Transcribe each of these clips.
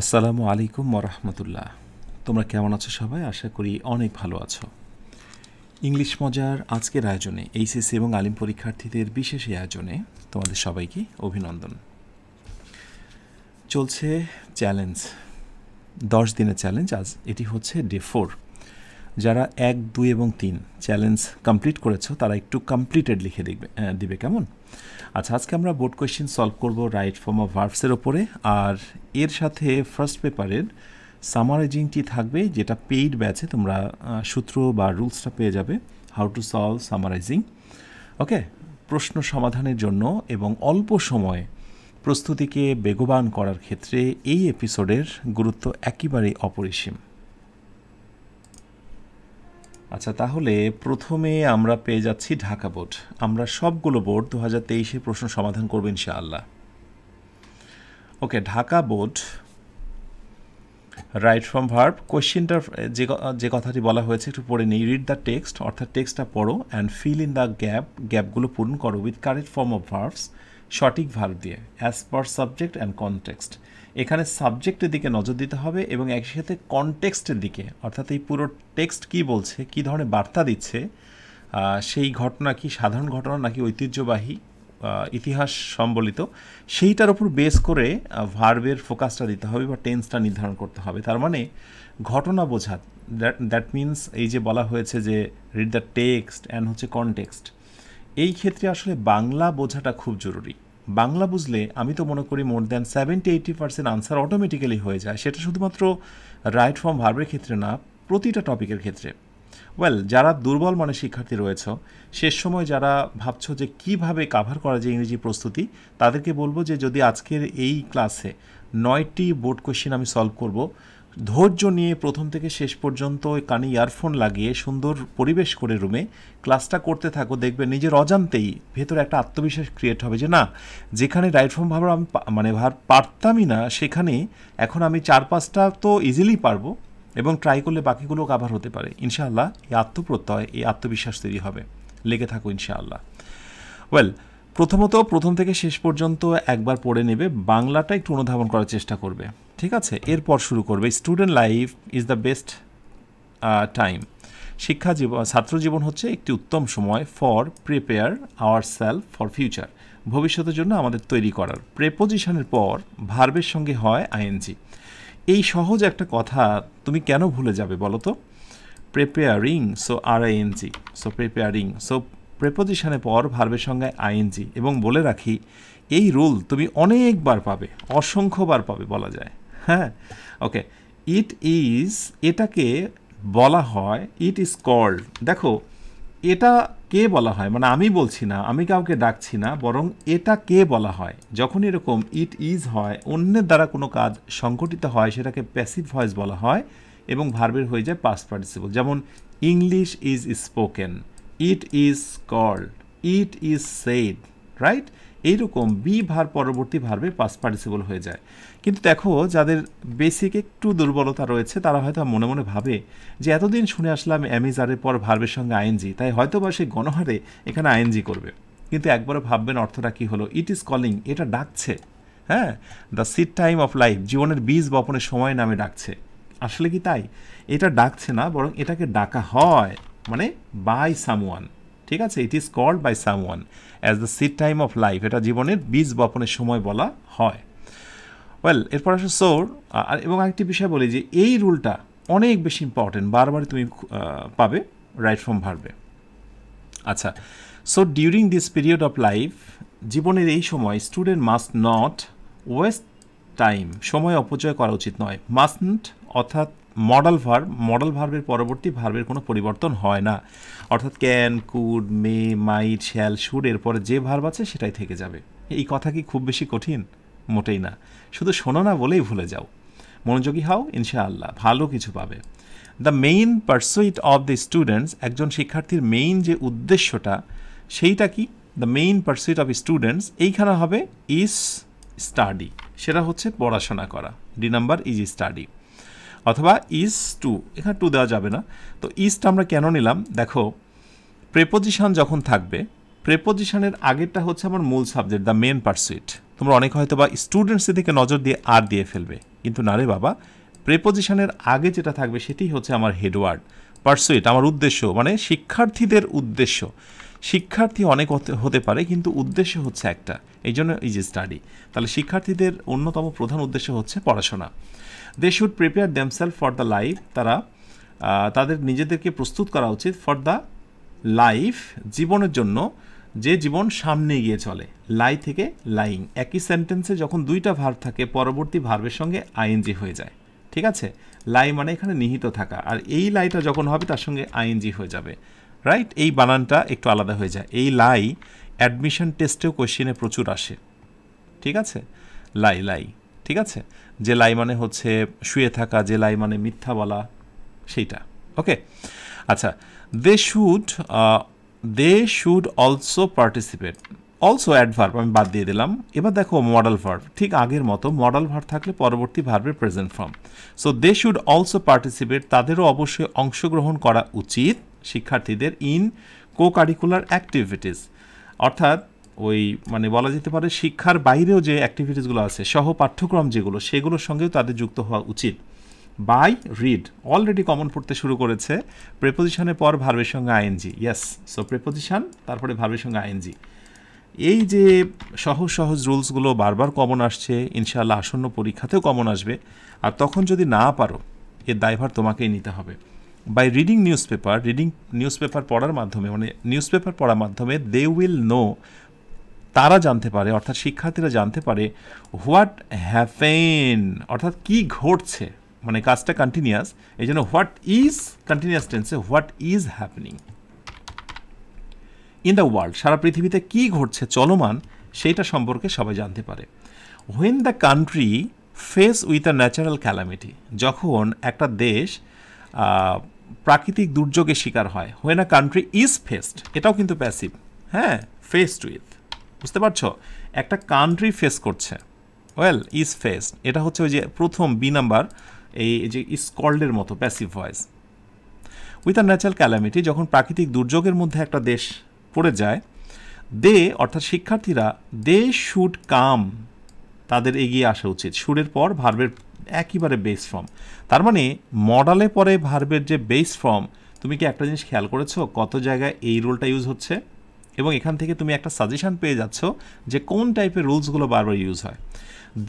আসসালামু আলাইকুম ওরহমতুল্লাহ। তোমরা কেমন আছো সবাই? আশা করি অনেক ভালো আছো। ইংলিশ মজার আজকের আয়োজনে এইচএসসি এবং আলিম পরীক্ষার্থীদের বিশেষ এই আয়োজনে তোমাদের সবাইকে অভিনন্দন। চলছে চ্যালেঞ্জ, 10 দিনের চ্যালেঞ্জ। আজ এটি হচ্ছে ডে 4। যারা 1, 2 এবং 3 চ্যালেঞ্জ কমপ্লিট করেছো তারা একটু কমপ্লিটেড লিখে দিবে কেমন? আচ্ছা, আজকে আমরা বোর্ড কোয়েশ্চেন সলভ করব রাইট ফর্ম অফ ভার্বসের ওপরে, আর এর সাথে ফার্স্ট পেপারের সামারাইজিংটি থাকবে, যেটা পেইড ব্যাচে তোমরা সূত্র বা রুলসটা পেয়ে যাবে, হাউ টু সলভ সামারাইজিং। ওকে, প্রশ্ন সমাধানের জন্য এবং অল্প সময়ে প্রস্তুতিকে বেগবান করার ক্ষেত্রে এই এপিসোডের গুরুত্ব একেবারেই অপরিসীম। আচ্ছা, তাহলে প্রথমে আমরা পেয়ে যাচ্ছি ঢাকা বোর্ড। আমরা সবগুলো বোর্ড 2023-এ প্রশ্ন সমাধান করব ইনশাআল্লাহ। Okay, Dhaka board right form verb কোয়েশ্চেনটার যে কথাটি বলা হয়েছে একটু পড়ে নেই। রিড দ্য টেক্সট, অর্থাৎ টেক্সটটা পড়ো, অ্যান্ড ফিল ইন দ্য গ্যাপগুলো পূরণ করো with correct form of verbs, সঠিক ভার্ব দিয়ে, as per subject and context. এখানে সাবজেক্টের দিকে নজর দিতে হবে এবং একসাথে কনটেক্সটের দিকে, অর্থাৎ এই পুরো টেক্সট কি বলছে, কি ধরনের বার্তা দিচ্ছে, সেই ঘটনা কি সাধারণ ঘটনা নাকি ঐতিহ্যবাহী ইতিহাস সম্বলিত, সেইটার উপর বেস করে ভার্বের ফোকাসটা দিতে হবে বা টেন্সটা নির্ধারণ করতে হবে। তার মানে ঘটনা বোঝা, দ্যাট মিনস এই যে বলা হয়েছে যে রিড দ্য টেক্সট অ্যান্ড হচ্ছে কনটেক্সট, এই ক্ষেত্রে আসলে বাংলা বোঝাটা খুব জরুরি। বাংলা বুঝলে আমি তো মনে করি মোর দ্যান 70-80% আনসার অটোমেটিক্যালি হয়ে যায়। সেটা শুধুমাত্র রাইট ফর্ম ভার্বের ক্ষেত্রে না, প্রতিটা টপিকের ক্ষেত্রে। ওয়েল, যারা দুর্বল মানের শিক্ষার্থী রয়েছে, শেষ সময় যারা ভাবছো যে কিভাবে কাভার করা যায় ইংরেজি প্রস্তুতি, তাদেরকে বলবো যে যদি আজকের এই ক্লাসে 9টি বোর্ড কোয়েশ্চেন আমি সলভ করব, ধৈর্য নিয়ে প্রথম থেকে শেষ পর্যন্ত কানে ইয়ারফোন লাগিয়ে সুন্দর পরিবেশ করে রুমে ক্লাসটা করতে থাকো, দেখবে নিজের অজান্তেই ভেতরে একটা আত্মবিশ্বাস ক্রিয়েট হবে যে না, যেখানে রাইট ফর্ম ভাবে আমি পারতামই না, সেখানে এখন আমি 4-5টা তো ইজিলি পারবো এবং ট্রাই করলে বাকিগুলো কাভার হতে পারে ইনশাআল্লাহ। এই আত্মপ্রত্যয়, এই আত্মবিশ্বাস তৈরি হবে। লেগে থাকো ইনশাআল্লাহ। ওয়েল, প্রথমত প্রথম থেকে শেষ পর্যন্ত একবার পড়ে নেবে, বাংলাটা একটু অনুধাবন করার চেষ্টা করবে, ঠিক আছে? এরপর শুরু করবে। Student life is the best time. শিক্ষা জীবন, ছাত্র জীবন হচ্ছে একটি উত্তম সময় for prepare our self for future, ভবিষ্যতের জন্য আমাদের তৈরি করার। প্রেপোজিশনের পর ভার্বের সঙ্গে হয় আইএনজি। এই সহজ একটা কথা তুমি কেন ভুলে যাবে বলো তো? Preparing, so R I N G, so preparing, so প্রেপোজিশনের পর ভার্বের সঙ্গে আইএনজি। এবং বলে রাখি, এই রুল তুমি অনেকবার পাবে, অসংখ্যবার পাবে বলা যায়। হ্যাঁ, ওকে। ইট ইজ, এটাকে বলা হয়, ইট ইজ কল্ড। দেখো, এটা কে বলা হয়, মানে আমি বলছি না, আমি কাউকে ডাকছি না, বরং এটা কে বলা হয়। যখন এরকম ইট ইজ হয়, অন্যের দ্বারা কোনো কাজ সংঘটিত হয়, সেটাকে প্যাসিভ ভয়েস বলা হয় এবং ভার্বের হয়ে যায় পাস্ট পার্টিসিপল। যেমন English is spoken, it is called, it is said, right? এইরকম বি ভার পরবর্তী ভার্বে পাস্ট পার্টিসিপল হয়ে যায়। কিন্তু দেখো, যাদের বেসিক একটু দুর্বলতা রয়েছে তারা হয়তো মনে মনে ভাবে যে এতদিন শুনে আসলাম অ্যামিজারের পর ভার্বের সঙ্গে আইএনজি, তাই হয়তো বা সেই গণহারে এখানে আইএনজি করবে। কিন্তু একবারও ভাববেন অর্থটা কী হলো। ইট ইজ কলিং, এটা ডাকছে। হ্যাঁ, the seed time of life, জীবনের বীজ বপনের সময় নামে ডাকছে। আসলে কি তাই? এটা ডাকছে না, বরং এটাকে ডাকা হয়, মানে বাই সামওয়ান, ঠিক আছে? It is called by someone as the seed time of life, এটা জীবনের বীজ বপনের সময় বলা হয়। ওয়েল, এরপর আসে সোর। এবং আরেকটি বিষয় বলি যে এই রুলটা অনেক বেশি ইম্পর্টেন্ট, বারবারই তুমি পাবে রাইট ফ্রম ভার্বে। আচ্ছা, so during this period of life, জীবনের এই সময় student must not waste time, সময় অপচয় করা উচিত নয়। মাস্টন্ট অর্থাৎ মডেল ভার্বের পরবর্তী ভার্বের কোনো পরিবর্তন হয় না, অর্থাৎ can, could, may, might, shall, should, এরপরে যে ভার্ব আছে সেটাই থেকে যাবে। এই কথা কি খুব বেশি কঠিন? মোটেই না। শুধু শোনো না বলেই ভুলে যাও। মনোযোগী হও, ইনশাআল্লাহ ভালো কিছু পাবে। The main pursuit of the students, একজন শিক্ষার্থীর মেইন যে উদ্দেশ্যটা সেইটা কি? The main pursuit of students, এইখানে হবে ইজ স্টাডি, সেটা হচ্ছে পড়াশোনা করা। ডি নাম্বার ইজ স্টাডি, অথবা ইজ টু, এখানে টু দেওয়া যাবে না। তো ইজটা আমরা কেন নিলাম? দেখো, প্রেপোজিশন যখন থাকবে, প্রেপোজিশনের আগেরটা হচ্ছে আমার মূল সাবজেক্ট, দ্য মেন পারসুইট। তোমরা অনেক হয়তো বা স্টুডেন্টসের দিকে নজর দিয়ে আর দিয়ে ফেলবে, কিন্তু না রে বাবা, প্রেপোজিশনের আগে যেটা থাকবে সেটাই হচ্ছে আমার হেডওয়ার্ড। পারসুইট আমার উদ্দেশ্য, মানে শিক্ষার্থীদের উদ্দেশ্য। শিক্ষার্থী অনেক হতে পারে, কিন্তু উদ্দেশ্য হচ্ছে একটা, এই জন্য এই যে স্টাডি। তাহলে শিক্ষার্থীদের অন্যতম প্রধান উদ্দেশ্য হচ্ছে পড়াশোনা। They should prepare themselves for the life, তারা তাদের নিজেদেরকে প্রস্তুত করা উচিত ফর দ্য লাইফ, জীবনের জন্য, যে জীবন সামনে এগিয়ে চলে। লাই থেকে লাইং, একই সেন্টেন্সে যখন দুইটা ভার্ব থাকে পরবর্তী ভার্বের সঙ্গে আইএনজি হয়ে যায়, ঠিক আছে? লাই মানে এখানে নিহিত থাকা, আর এই লাইটা যখন হবে তার সঙ্গে আইএনজি হয়ে যাবে, রাইট? এই বানানটা একটু আলাদা হয়ে যায়। এই লাই অ্যাডমিশন টেস্টেও কোয়েশ্চেনে প্রচুর আসে, ঠিক আছে? লাই লাই, ঠিক আছে? যে লাই মানে হচ্ছে শুয়ে থাকা, যে লাই মানে মিথ্যা বলা, সেইটা। ওকে, আচ্ছা। They should also participate, also adverb আমি বাদ দিয়ে দিলাম। এবার দেখো মডাল ভার্ব, ঠিক আগের মতো মডাল ভার্ব থাকলে পরবর্তী ভার্বের present form. So they should also participate, তাদেরও অবশ্যই অংশগ্রহণ করা উচিত শিক্ষার্থীদের ইন কো কারিকুলার অ্যাক্টিভিটিস, অর্থাৎ ওই মানে বলা যেতে পারে শিক্ষার বাইরেও যে অ্যাক্টিভিটিসগুলো আছে, সহ পাঠ্যক্রম যেগুলো, সেগুলোর সঙ্গেও তাদের যুক্ত হওয়া উচিত। বাই রিড অলরেডি কমন পড়তে শুরু করেছে, প্রেপোজিশনের পর ভার্বের সঙ্গে আইএনজি। ইয়েস, সো প্রেপোজিশন তারপরে ভার্বের সঙ্গে আইএনজি। এই যে সহজ সহজ রুলসগুলো বারবার কমন আসছে, ইনশাআল্লাহ আসন্ন পরীক্ষাতেও কমন আসবে। আর তখন যদি না পারো, এর দায়ভার তোমাকেই নিতে হবে। বাই রিডিং নিউজ পেপার পড়ার মাধ্যমে, মানে নিউজ পেপার পড়ার মাধ্যমে দে উইল নো, তারা জানতে পারে, অর্থাৎ শিক্ষার্থীরা জানতে পারে হোয়াট হ্যাপেন, অর্থাৎ কি ঘটছে, মানে কাজটা কন্টিনিউয়াস, এই জন্য হোয়াট ইজ কন্টিনিউয়াস টেন্সে what is happening in the world, সারা পৃথিবীতে কী ঘটছে চলমান, সেইটা সম্পর্কে সবাই জানতে পারে। When the country face with a natural calamity, যখন একটা দেশ প্রাকৃতিক দুর্যোগের শিকার হয়। When a country is faced, এটাও কিন্তু প্যাসিভ, হ্যাঁ, ফেসড উইথ, বুঝতে পারছো? একটা কান্ট্রি ফেস করছে, ওয়েল ইজ ফেসড, এটা হচ্ছে ওই যে প্রথম বি নাম্বার, এই যে ইজ কল্ডের মতো passive voice. With a natural calamity, যখন প্রাকৃতিক দুর্যোগের মধ্যে একটা দেশ পড়ে যায়, দে অর্থাৎ শিক্ষার্থীরা, দে শুড কাম, তাদের এগিয়ে আসা উচিত। শুডের পর ভার্বের একেবারে বেস ফর্ম, তার মানে মডালে পরে ভার্বের যে বেস ফর্ম। তুমি কি একটা জিনিস খেয়াল করেছো, কত জায়গায় এই রুলটা ইউজ হচ্ছে, এবং এখান থেকে তুমি একটা সাজেশন পেয়ে যাচ্ছ যে কোন টাইপের রুলসগুলো বারবার ইউজ হয়।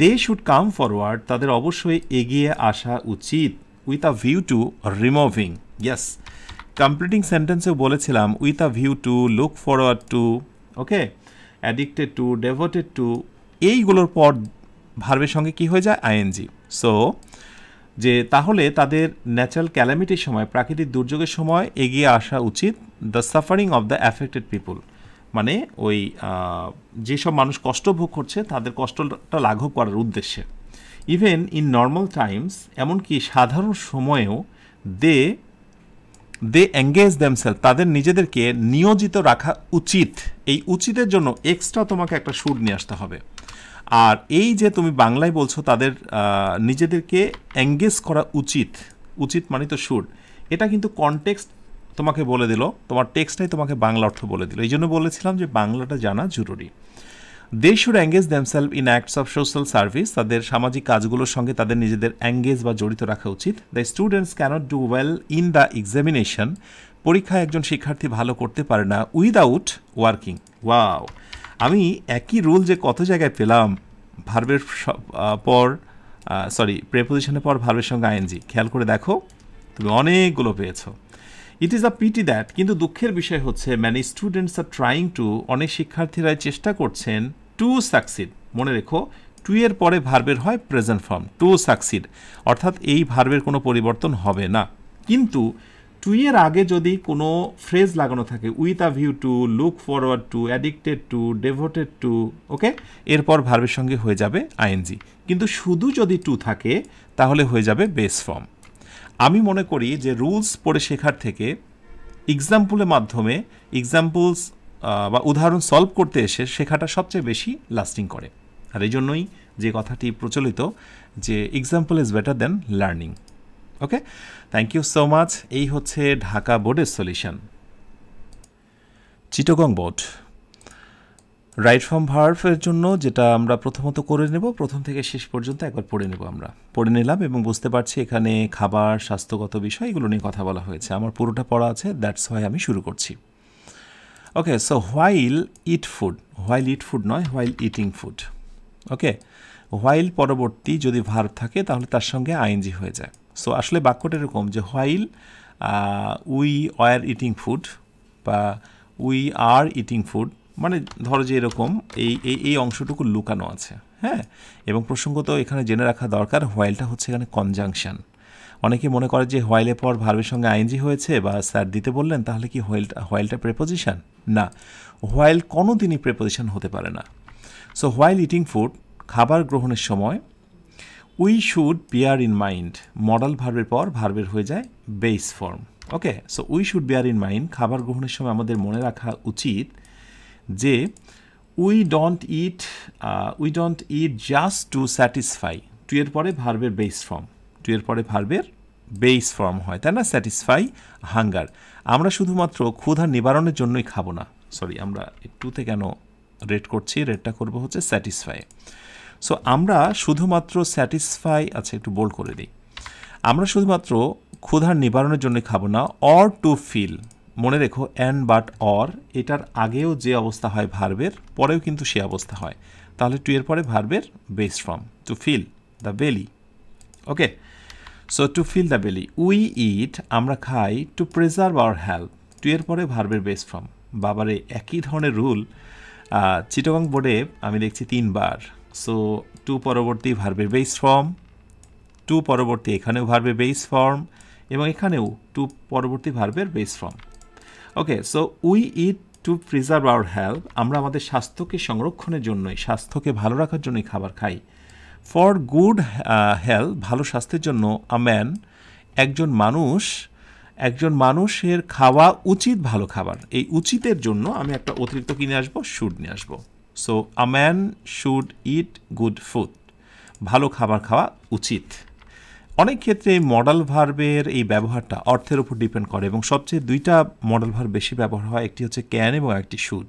দে শুড কাম ফরওয়ার্ড, তাদের অবশ্যই এগিয়ে আসা উচিত। With a view to removing, yes, completing সেন্টেন্সেও বলেছিলাম with a view to, look forward to, okay, addicted to, devoted to, এইগুলোর পর ভার্বের সঙ্গে কি হয়ে যায়, আইএনজি। সো যে তাহলে তাদের ন্যাচারাল ক্যালামিটির সময়, প্রাকৃতিক দুর্যোগের সময় এগিয়ে আসা উচিত। The suffering of the affected পিপুল, মানে ওই যেসব মানুষ কষ্ট ভোগ করছে তাদের কষ্টটা লাঘব করার উদ্দেশ্যে। ইভেন ইন নর্মাল টাইমস, এমনকি সাধারণ সময়েও দে এঙ্গেজ দেমসেলফ, তাদের নিজেদেরকে নিয়োজিত রাখা উচিত। এই উচিতের জন্য এক্সট্রা তোমাকে একটা শুড নিয়ে আসতে হবে। আর এই যে তুমি বাংলায় বলছো তাদের নিজেদেরকে এঙ্গেজ করা উচিত, উচিত মানে তো শুড, এটা কিন্তু কনটেক্সট তোমাকে বলে দিল, তোমার টেক্সটাই তোমাকে বাংলা অর্থ বলে দিল। এই জন্য বলেছিলাম যে বাংলাটা জানা জরুরি। They should engage themselves in acts of social service, তাদের সামাজিক কাজগুলোর সঙ্গে তাদের নিজেদের এঙ্গেজ বা জড়িত রাখা উচিত। The students cannot do well in the examination, পরীক্ষায় একজন শিক্ষার্থী ভালো করতে পারে না উইদাউট ওয়ার্কিং। ওয়াও, আমি একই রুল যে কত জায়গায় পেলাম, ভার্বের পর প্রেপোজিশনের পর ভার্বের সঙ্গে আইএনজি, খেয়াল করে দেখো তুমি অনেকগুলো পেয়েছো। It is a pity that, কিন্তু দুঃখের বিষয় হচ্ছে many students are trying to, অনেক শিক্ষার্থীরাই চেষ্টা করছেন টু সাকসিড। মনে রেখো টু এর পরে ভার্বের হয় প্রেজেন্ট ফর্ম, টু সাকসিড, অর্থাৎ এই ভার্বের কোনো পরিবর্তন হবে না। কিন্তু টু এর আগে যদি কোনো ফ্রেজ লাগানো থাকে, with a view to, look forward to, addicted to, devoted to, okay, এরপর ভার্বের সঙ্গে হয়ে যাবে আইএনজি। কিন্তু শুধু যদি টু থাকে তাহলে হয়ে যাবে বেস ফর্ম। আমি মনে করি যে রুলস পড়ে শেখার থেকে এক্সাম্পলের মাধ্যমে এক্সাম্পলস বা উদাহরণ সলভ করতে এসে শেখাটা সবচেয়ে বেশি লাস্টিং করে। আর এই জন্যই যে কথাটি প্রচলিত যে example is better than learning. Okay, thank you so much. এই হচ্ছে ঢাকা বোর্ডের solution. Chittagong board, right form ভার্বের জন্য যেটা আমরা প্রথমত করে নেব, প্রথম থেকে শেষ পর্যন্ত একবার পড়ে নেব। আমরা পড়ে নিলাম এবং বুঝতে পারছি এখানে খাবার, স্বাস্থ্যগত বিষয় এগুলো নিয়ে কথা বলা হয়েছে। আমার পুরোটা পড়া আছে, দ্যাটস হোয়াই আমি শুরু করছি। Okay, so while eat food, while eat food নয়, while eating food. Okay, while পরবর্তী যদি ভার্ব থাকে তাহলে তার সঙ্গে আইএনজি হয়ে যায়। সো আসলে বাক্যটা এরকম যে while we are eating food বা উই আর ইটিং ফুড, মানে ধরো যে এরকম এই অংশটুকু লুকানো আছে, হ্যাঁ। এবং প্রসঙ্গত এখানে জেনে রাখা দরকার হোয়াইলটা হচ্ছে এখানে কনজাংশন। অনেকে মনে করে যে হোয়াইলের পর ভার্বের সঙ্গে আইএনজি হয়েছে বা স্যার দিতে বললেন, তাহলে কি হোয়াইলটা প্রেপোজিশন? না, হোয়াইল কোনো দিনই প্রেপোজিশন হতে পারে না। সো হোয়াইল ইটিং ফুড, খাবার গ্রহণের সময়, we should bear in mind, modal ভার্বের পর ভার্বের হয়ে যায় base form. Okay, so we should bear in mind, খাবার গ্রহণের সময় আমাদের মনে রাখা উচিত যে we don't eat just to satisfy. To এর পরে ভার্বের বেস ফর্ম, টু এর পরে ভার্বের বেস ফর্ম হয়, তাই না? স্যাটিসফাই হাঙ্গার, আমরা শুধুমাত্র ক্ষুধা নিবারণের জন্যই খাবো না। সরি, আমরা টুতে কেন রেড করছি, রেডটা করবো হচ্ছে স্যাটিসফাই। সো আমরা শুধুমাত্র স্যাটিসফাই, আচ্ছা একটু বোল্ড করে দিই, আমরা শুধুমাত্র ক্ষুধার নিবারণের জন্য খাবো না, অর টু ফিল, মনে রেখো অ্যান্ড বাট অর এটার আগেও যে অবস্থা হয় ভার্বের, পরেও কিন্তু সে অবস্থা হয়। তাহলে টু এর পরে ভার্বের base form, to fill the belly. Okay, so to fill the belly, we eat, আমরা খাই, to preserve our health, to এর পরে ভার্বের বেস ফর্ম। বাবারে, একই ধরনের রুল চিটাগং বোর্ডে আমি দেখছি 3 বার। সো টু পরবর্তী ভার্বের বেস ফর্ম, টু পরবর্তী এখানেও ভার্বের বেস ফর্ম, এবং এখানেও টু পরবর্তী ভার্বের base form. Okay, so we eat two preserve our health, আমরা আমাদের স্বাস্থ্যকে সংরক্ষণের জন্যই, স্বাস্থ্যকে ভালো রাখার জন্যই খাবার খাই। ফর গুড হেলথ, ভালো স্বাস্থ্যের জন্য, আ ম্যান, একজন মানুষের খাওয়া উচিত ভালো খাবার। এই উচিতের জন্য আমি একটা অতিরিক্ত কিনে আসবো, শুড নিয়ে আসবো। So a man should it good food, ভালো খাবার খাওয়া উচিত। অনেক ক্ষেত্রে এই মডাল ভার্বের এই ব্যবহারটা অর্থের উপর ডিপেন্ড করে, এবং সবচেয়ে 2টা মডাল ভার্ব বেশি ব্যবহার হয়, একটি হচ্ছে ক্যান এবং একটি শুড।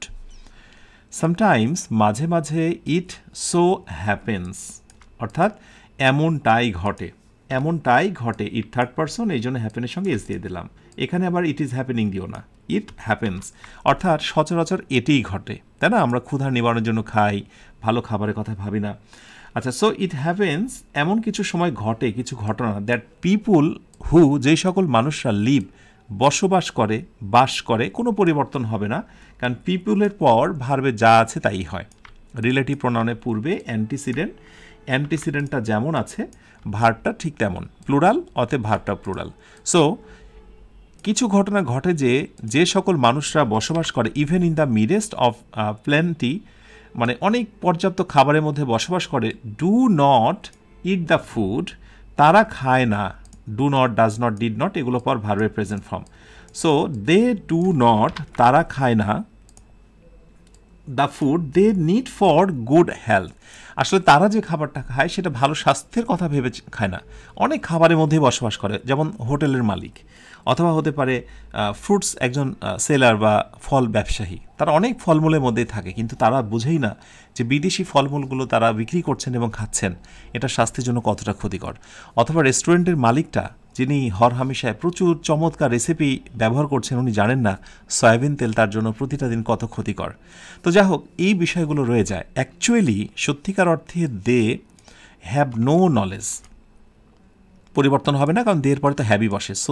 সামটাইমস, মাঝে মাঝে, ইট সো হ্যাপেন্স, অর্থাৎ এমনটাই ঘটে, এমনটাই ঘটে, ইট থার্ড পারসন, এই জন্য হ্যাপেনের সঙ্গে এস দিয়ে দিলাম। এখানে আবার ইট ইজ হ্যাপেনিং দিও না, ইট হ্যাপেন্স, অর্থাৎ সচরাচর এটিই ঘটে, তাই না? আমরা ক্ষুধার নিবারণের জন্য খাই, ভালো খাবারের কথা ভাবি না। আচ্ছা, সো ইট হ্যাপেন্স, এমন কিছু সময় ঘটে, কিছু ঘটনা, দ্যাট পিপুল হু, যেই সকল মানুষরা লিভ, বসবাস করে, বাস করে, কোনো পরিবর্তন হবে না, কারণ পিপুলের পর ভার্বে যা আছে তাই হয়। রিলেটিভ প্রোনাউনের পূর্বে অ্যান্টিসিডেন্ট, অ্যান্টিসিডেন্টটা যেমন আছে ভার্বটা ঠিক তেমন, প্লুরাল, অতএব ভার্বটা প্লুরাল। সো কিছু ঘটনা ঘটে যে সকল মানুষরা বসবাস করে, even in the midst of plenty, মানে অনেক পর্যাপ্ত খাবারের মধ্যে বসবাস করে, do not eat the food, তারা খায় না, do not, does not, did not, এগুলো পর ভার্বের present form. So they do not, তারা খায় না, the food they need for good health, আসলে তারা যে খাবারটা খায় সেটা ভালো স্বাস্থ্যের কথা ভেবে খায় না। অনেক খাবারের মধ্যেই বসবাস করে, যেমন হোটেলের মালিক, অথবা হতে পারে ফ্রুটস একজন সেলার বা ফল ব্যবসায়ী, তারা অনেক ফলমূলের মধ্যেই থাকে, কিন্তু তারা বুঝেই না যে বিদেশি ফলমূলগুলো তারা বিক্রি করছেন এবং খাচ্ছেন, এটা স্বাস্থ্যের জন্য কতটা ক্ষতিকর। অথবা রেস্টুরেন্টের মালিকটা, যিনি হরহামেশায় প্রচুর চমৎকার রেসিপি ব্যবহার করছেন, উনি জানেন না সয়াবিন তেল তার জন্য প্রতিটা দিন কত ক্ষতিকর। তো যাই হোক, এই বিষয়গুলো রয়ে যায়। অ্যাকচুয়ালি সত্যিকার অর্থে দে হ্যাভ নো নলেজ, পরিবর্তন হবে না, কারণ দের পরে তো হ্যাভই বসে। So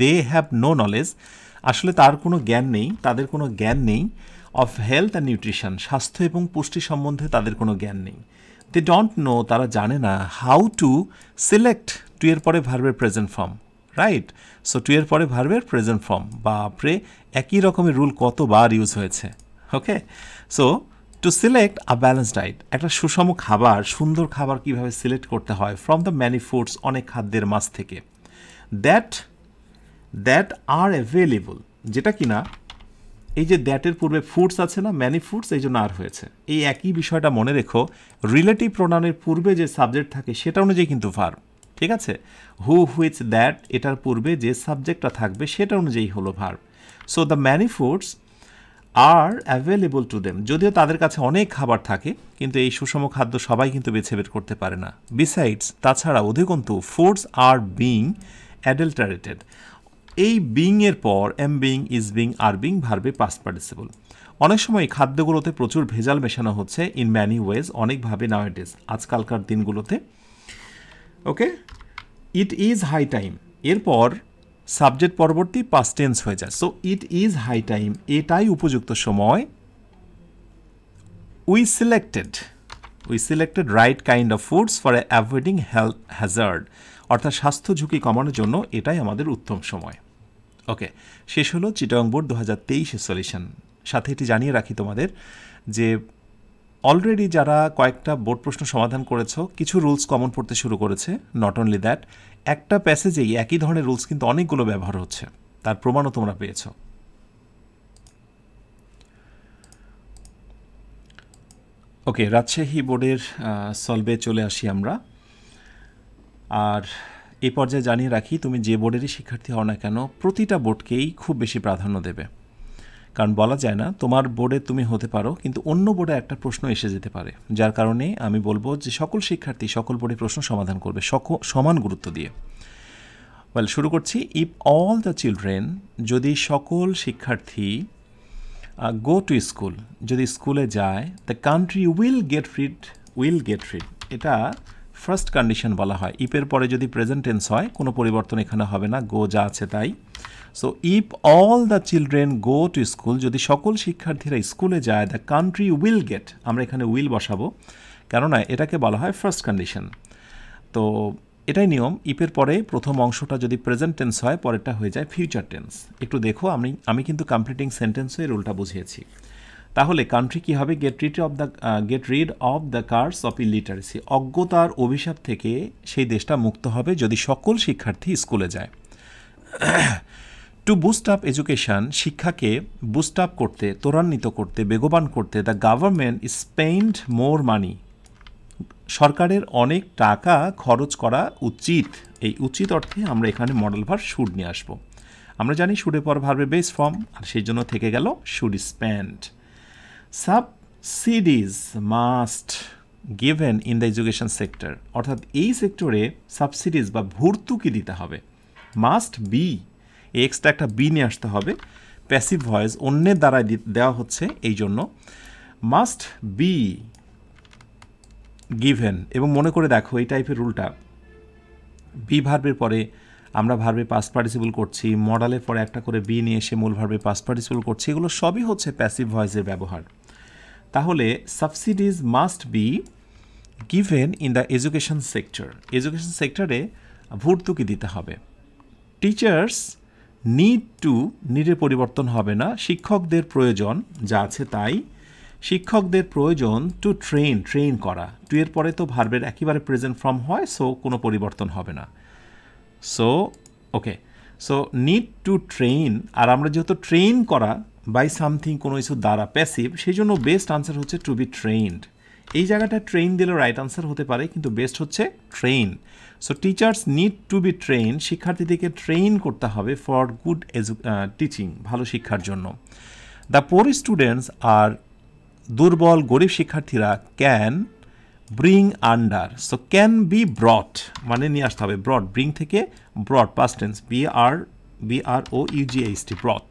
they have no knowledge, আসলে তার কোনো জ্ঞান নেই, তাদের কোনো জ্ঞান নেই, অফ হেলথ অ্যান্ড নিউট্রিশন, স্বাস্থ্য এবং পুষ্টি সম্বন্ধে তাদের কোনো জ্ঞান নেই। দে ডোন্ট নো, তারা জানে না, হাউ টু সিলেক্ট, টু এর পরে ভার্বের present form, right? So to এর পরে ভার্বের প্রেজেন্ট ফর্ম, বাপরে একই রকমের রুল কতবার ইউজ হয়েছে। Okay, so to select a balance diet, একটা সুষম খাবার, সুন্দর খাবার কীভাবে সিলেক্ট করতে হয়, ফ্রম দ্য ম্যানি ফুডস, অনেক খাদ্যের মাছ থেকে, দ্যাট আর অ্যাভেলেবল, যেটা কিনা এই যে দ্যাটের পূর্বে ফুডস আছে না, ম্যানি ফুডস, এই জন্য আর হয়েছে। এই একই বিষয়টা মনে রেখো, রিলেটিভ প্রোনাউনের পূর্বে যে সাবজেক্ট থাকে সেটা অনুযায়ী কিন্তু ভার্ব, ঠিক আছে? হু, হুইচ, দ্যাট, এটার পূর্বে যে সাবজেক্টটা থাকবে সেটা অনুযায়ী হলো verb. So the many foods are available to them, যদিও তাদের কাছে অনেক খাবার থাকে কিন্তু এই সুষম খাদ্য সবাই কিন্তু বেছে বের করতে পারে না। বিসাইডস, তাছাড়া অধিকন্তু ফুডস আর বিং অ্যাডাল্টারেটেড, এই বিং এর পর am being, is being, are being ভার্বে পাস্ট পার্টিসিপল। অনেক সময় খাদ্যগুলোতে প্রচুর ভেজাল মেশানো হচ্ছে ইন ম্যানি ওয়েজ, অনেকভাবে নাওয়াডেজ, আজকালকার দিনগুলোতে। Okay, it is high time, এরপর সাবজেক্ট পরবর্তী পাস্ট টেন্স হয়ে যায়। So it is high time, এটাই উপযুক্ত সময়। We selected right kind of foods for avoiding health hazard, অর্থাৎ স্বাস্থ্য ঝুঁকি কমানোর জন্য এটাই আমাদের উত্তম সময়। ওকে, শেষ হলো চিটাগং বোর্ড 2023 সলিউশন। সাথে এটি জানিয়ে রাখি তোমাদের যে অলরেডি যারা কয়েকটা বোর্ড প্রশ্ন সমাধান করেছ, কিছু রুলস কমন পড়তে শুরু করেছে। নট অনলি দ্যাট, একটা প্যাসেজেই একই ধরনের রুলস কিন্তু অনেকগুলো ব্যবহার হচ্ছে, তার প্রমাণও তোমরা পেয়েছ। ওকে, রাজশাহী বোর্ডের সলভে চলে আসি আমরা। আর এই পর্যায়ে জানিয়ে রাখি, তুমি যে বোর্ডেরই শিক্ষার্থী হও না কেন, প্রতিটা বোর্ডকেই খুব বেশি প্রাধান্য দেবে। কারণ বলা যায় না তোমার বোর্ডে তুমি হতে পারো কিন্তু অন্য বোর্ডে একটা প্রশ্ন এসে যেতে পারে, যার কারণে আমি বলবো যে সকল শিক্ষার্থী সকল বোর্ডে প্রশ্ন সমাধান করবে সমান গুরুত্ব দিয়ে। ওয়েল, শুরু করছি। ইফ অল দ্য চিলড্রেন, যদি সকল শিক্ষার্থী গো টু স্কুল, যদি স্কুলে যায়, the country will get rid, এটা ফার্স্ট কন্ডিশন বলা হয়। ইপের পরে যদি প্রেজেন্ট টেন্স হয় কোনো পরিবর্তন এখানে হবে না, গো যা আছে তাই। So if all the children go to school, যদি সকল শিক্ষার্থীরা স্কুলে যায়, দ্য কান্ট্রি উইল গেট, আমরা এখানে উইল বসাবো কেননা এটাকে বলা হয় ফার্স্ট কন্ডিশন। তো এটাই নিয়ম, ইপের পরে প্রথম অংশটা যদি প্রেজেন্ট টেন্স হয় পরেরটা হয়ে যায় ফিউচার টেন্স। একটু দেখো, আমি কিন্তু কমপ্লিটিং সেন্টেন্সের রুলটা বুঝিয়েছি। তাহলে কান্ট্রি কী হবে? Get rid of the curse of illiteracy, অজ্ঞতার অভিশাপ থেকে সেই দেশটা মুক্ত হবে যদি সকল শিক্ষার্থী স্কুলে যায়। টু বুস্ট আপ এডুকেশন, শিক্ষাকে বুস্ট আপ করতে, ত্বরান্বিত করতে, বেগবান করতে, দ্য গভর্নমেন্ট স্পেন্ড মোর মানি, সরকারের অনেক টাকা খরচ করা উচিত। এই উচিত অর্থে আমরা এখানে মডেল ভার্ব শুড নিয়ে আসবো। আমরা জানি শুডের পর ভার্বের বেস ফর্ম, আর সেই জন্য থেকে গেল should spend. Subsidies must given in the education sector, অর্থাৎ এই সেক্টরে সাবসিডিজ বা ভর্তুকি দিতে হবে। মাস্ট বি, এক্সট্রা একটা বি নিয়ে আসতে হবে। প্যাসিভ ভয়েস, অন্যের দ্বারা দেওয়া হচ্ছে, এই জন্য মাস্ট বি গিভেন। এবং মনে করে দেখো এই টাইপের রুলটা, বি ভার্বের পরে আমরা ভার্বে পাস্ট পার্টিসিপল করছি, মডালের পরে একটা করে বি নিয়ে এসে মূল ভার্বে পাস্ট পার্টিসিপল করছি, এগুলো সবই হচ্ছে প্যাসিভ ভয়েসের ব্যবহার। তাহলে subsidies must be given in the education sector, education সেক্টরে ভর্তুকি দিতে হবে। টিচার্স নিডের পরিবর্তন হবে না, শিক্ষকদের প্রয়োজন যা আছে তাই। শিক্ষকদের প্রয়োজন টু ট্রেন করা, টু এর পরে তো ভার্বের একেবারে প্রেজেন্ট ফর্ম হয়, সো কোনো পরিবর্তন হবে না। So okay, so need to train, আর আমরা যেহেতু ট্রেন করা বাই সামথিং, কোনো কিছু দ্বারা, প্যাসিভ, সেই জন্য বেস্ট আনসার হচ্ছে টু বি ট্রেন্ড। এই জায়গাটা ট্রেন দিলেও রাইট আনসার হতে পারে, কিন্তু বেস্ট হচ্ছে train. So teachers need to be train, শিক্ষার্থীদেরকে ট্রেন করতে হবে ফর গুড টিচিং, ভালো শিক্ষার জন্য। দ্য পোর স্টুডেন্টস, আর দুর্বল গরিব শিক্ষার্থীরা can bring under, so can be ব্রট, মানে নিয়ে আসতে হবে ব্রট, ব্রিং থেকে ব্রট, past tense, BROUGHT, ব্রট।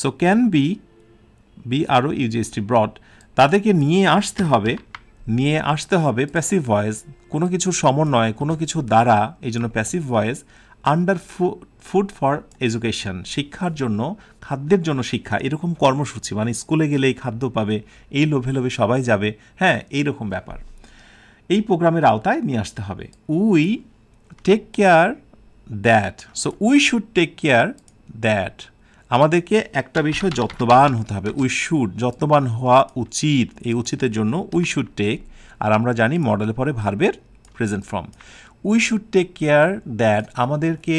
So can be BROUGHT, ব্রট, তাদেরকে নিয়ে আসতে হবে প্যাসিভ ভয়েস, কোনো কিছুর সমন্বয়, কোনো কিছু দ্বারা, এই জন্য passive voice. Under food for education, শিক্ষার জন্য, খাদ্যের জন্য শিক্ষা, এরকম কর্মসূচি, মানে স্কুলে গেলেই খাদ্য পাবে, এই লোভে লোভে সবাই যাবে, হ্যাঁ, এইরকম ব্যাপার, এই প্রোগ্রামের আওতায় নিয়ে আসতে হবে। We take care that, so we should take care that, আমাদেরকে একটা বিষয় যত্নবান হতে হবে। উই শুড, যত্নবান হওয়া উচিত, এই উচিতের জন্য উই শুড টেক, আর আমরা জানি মডেলের পরে ভার্বের present form. We should take care that, আমাদেরকে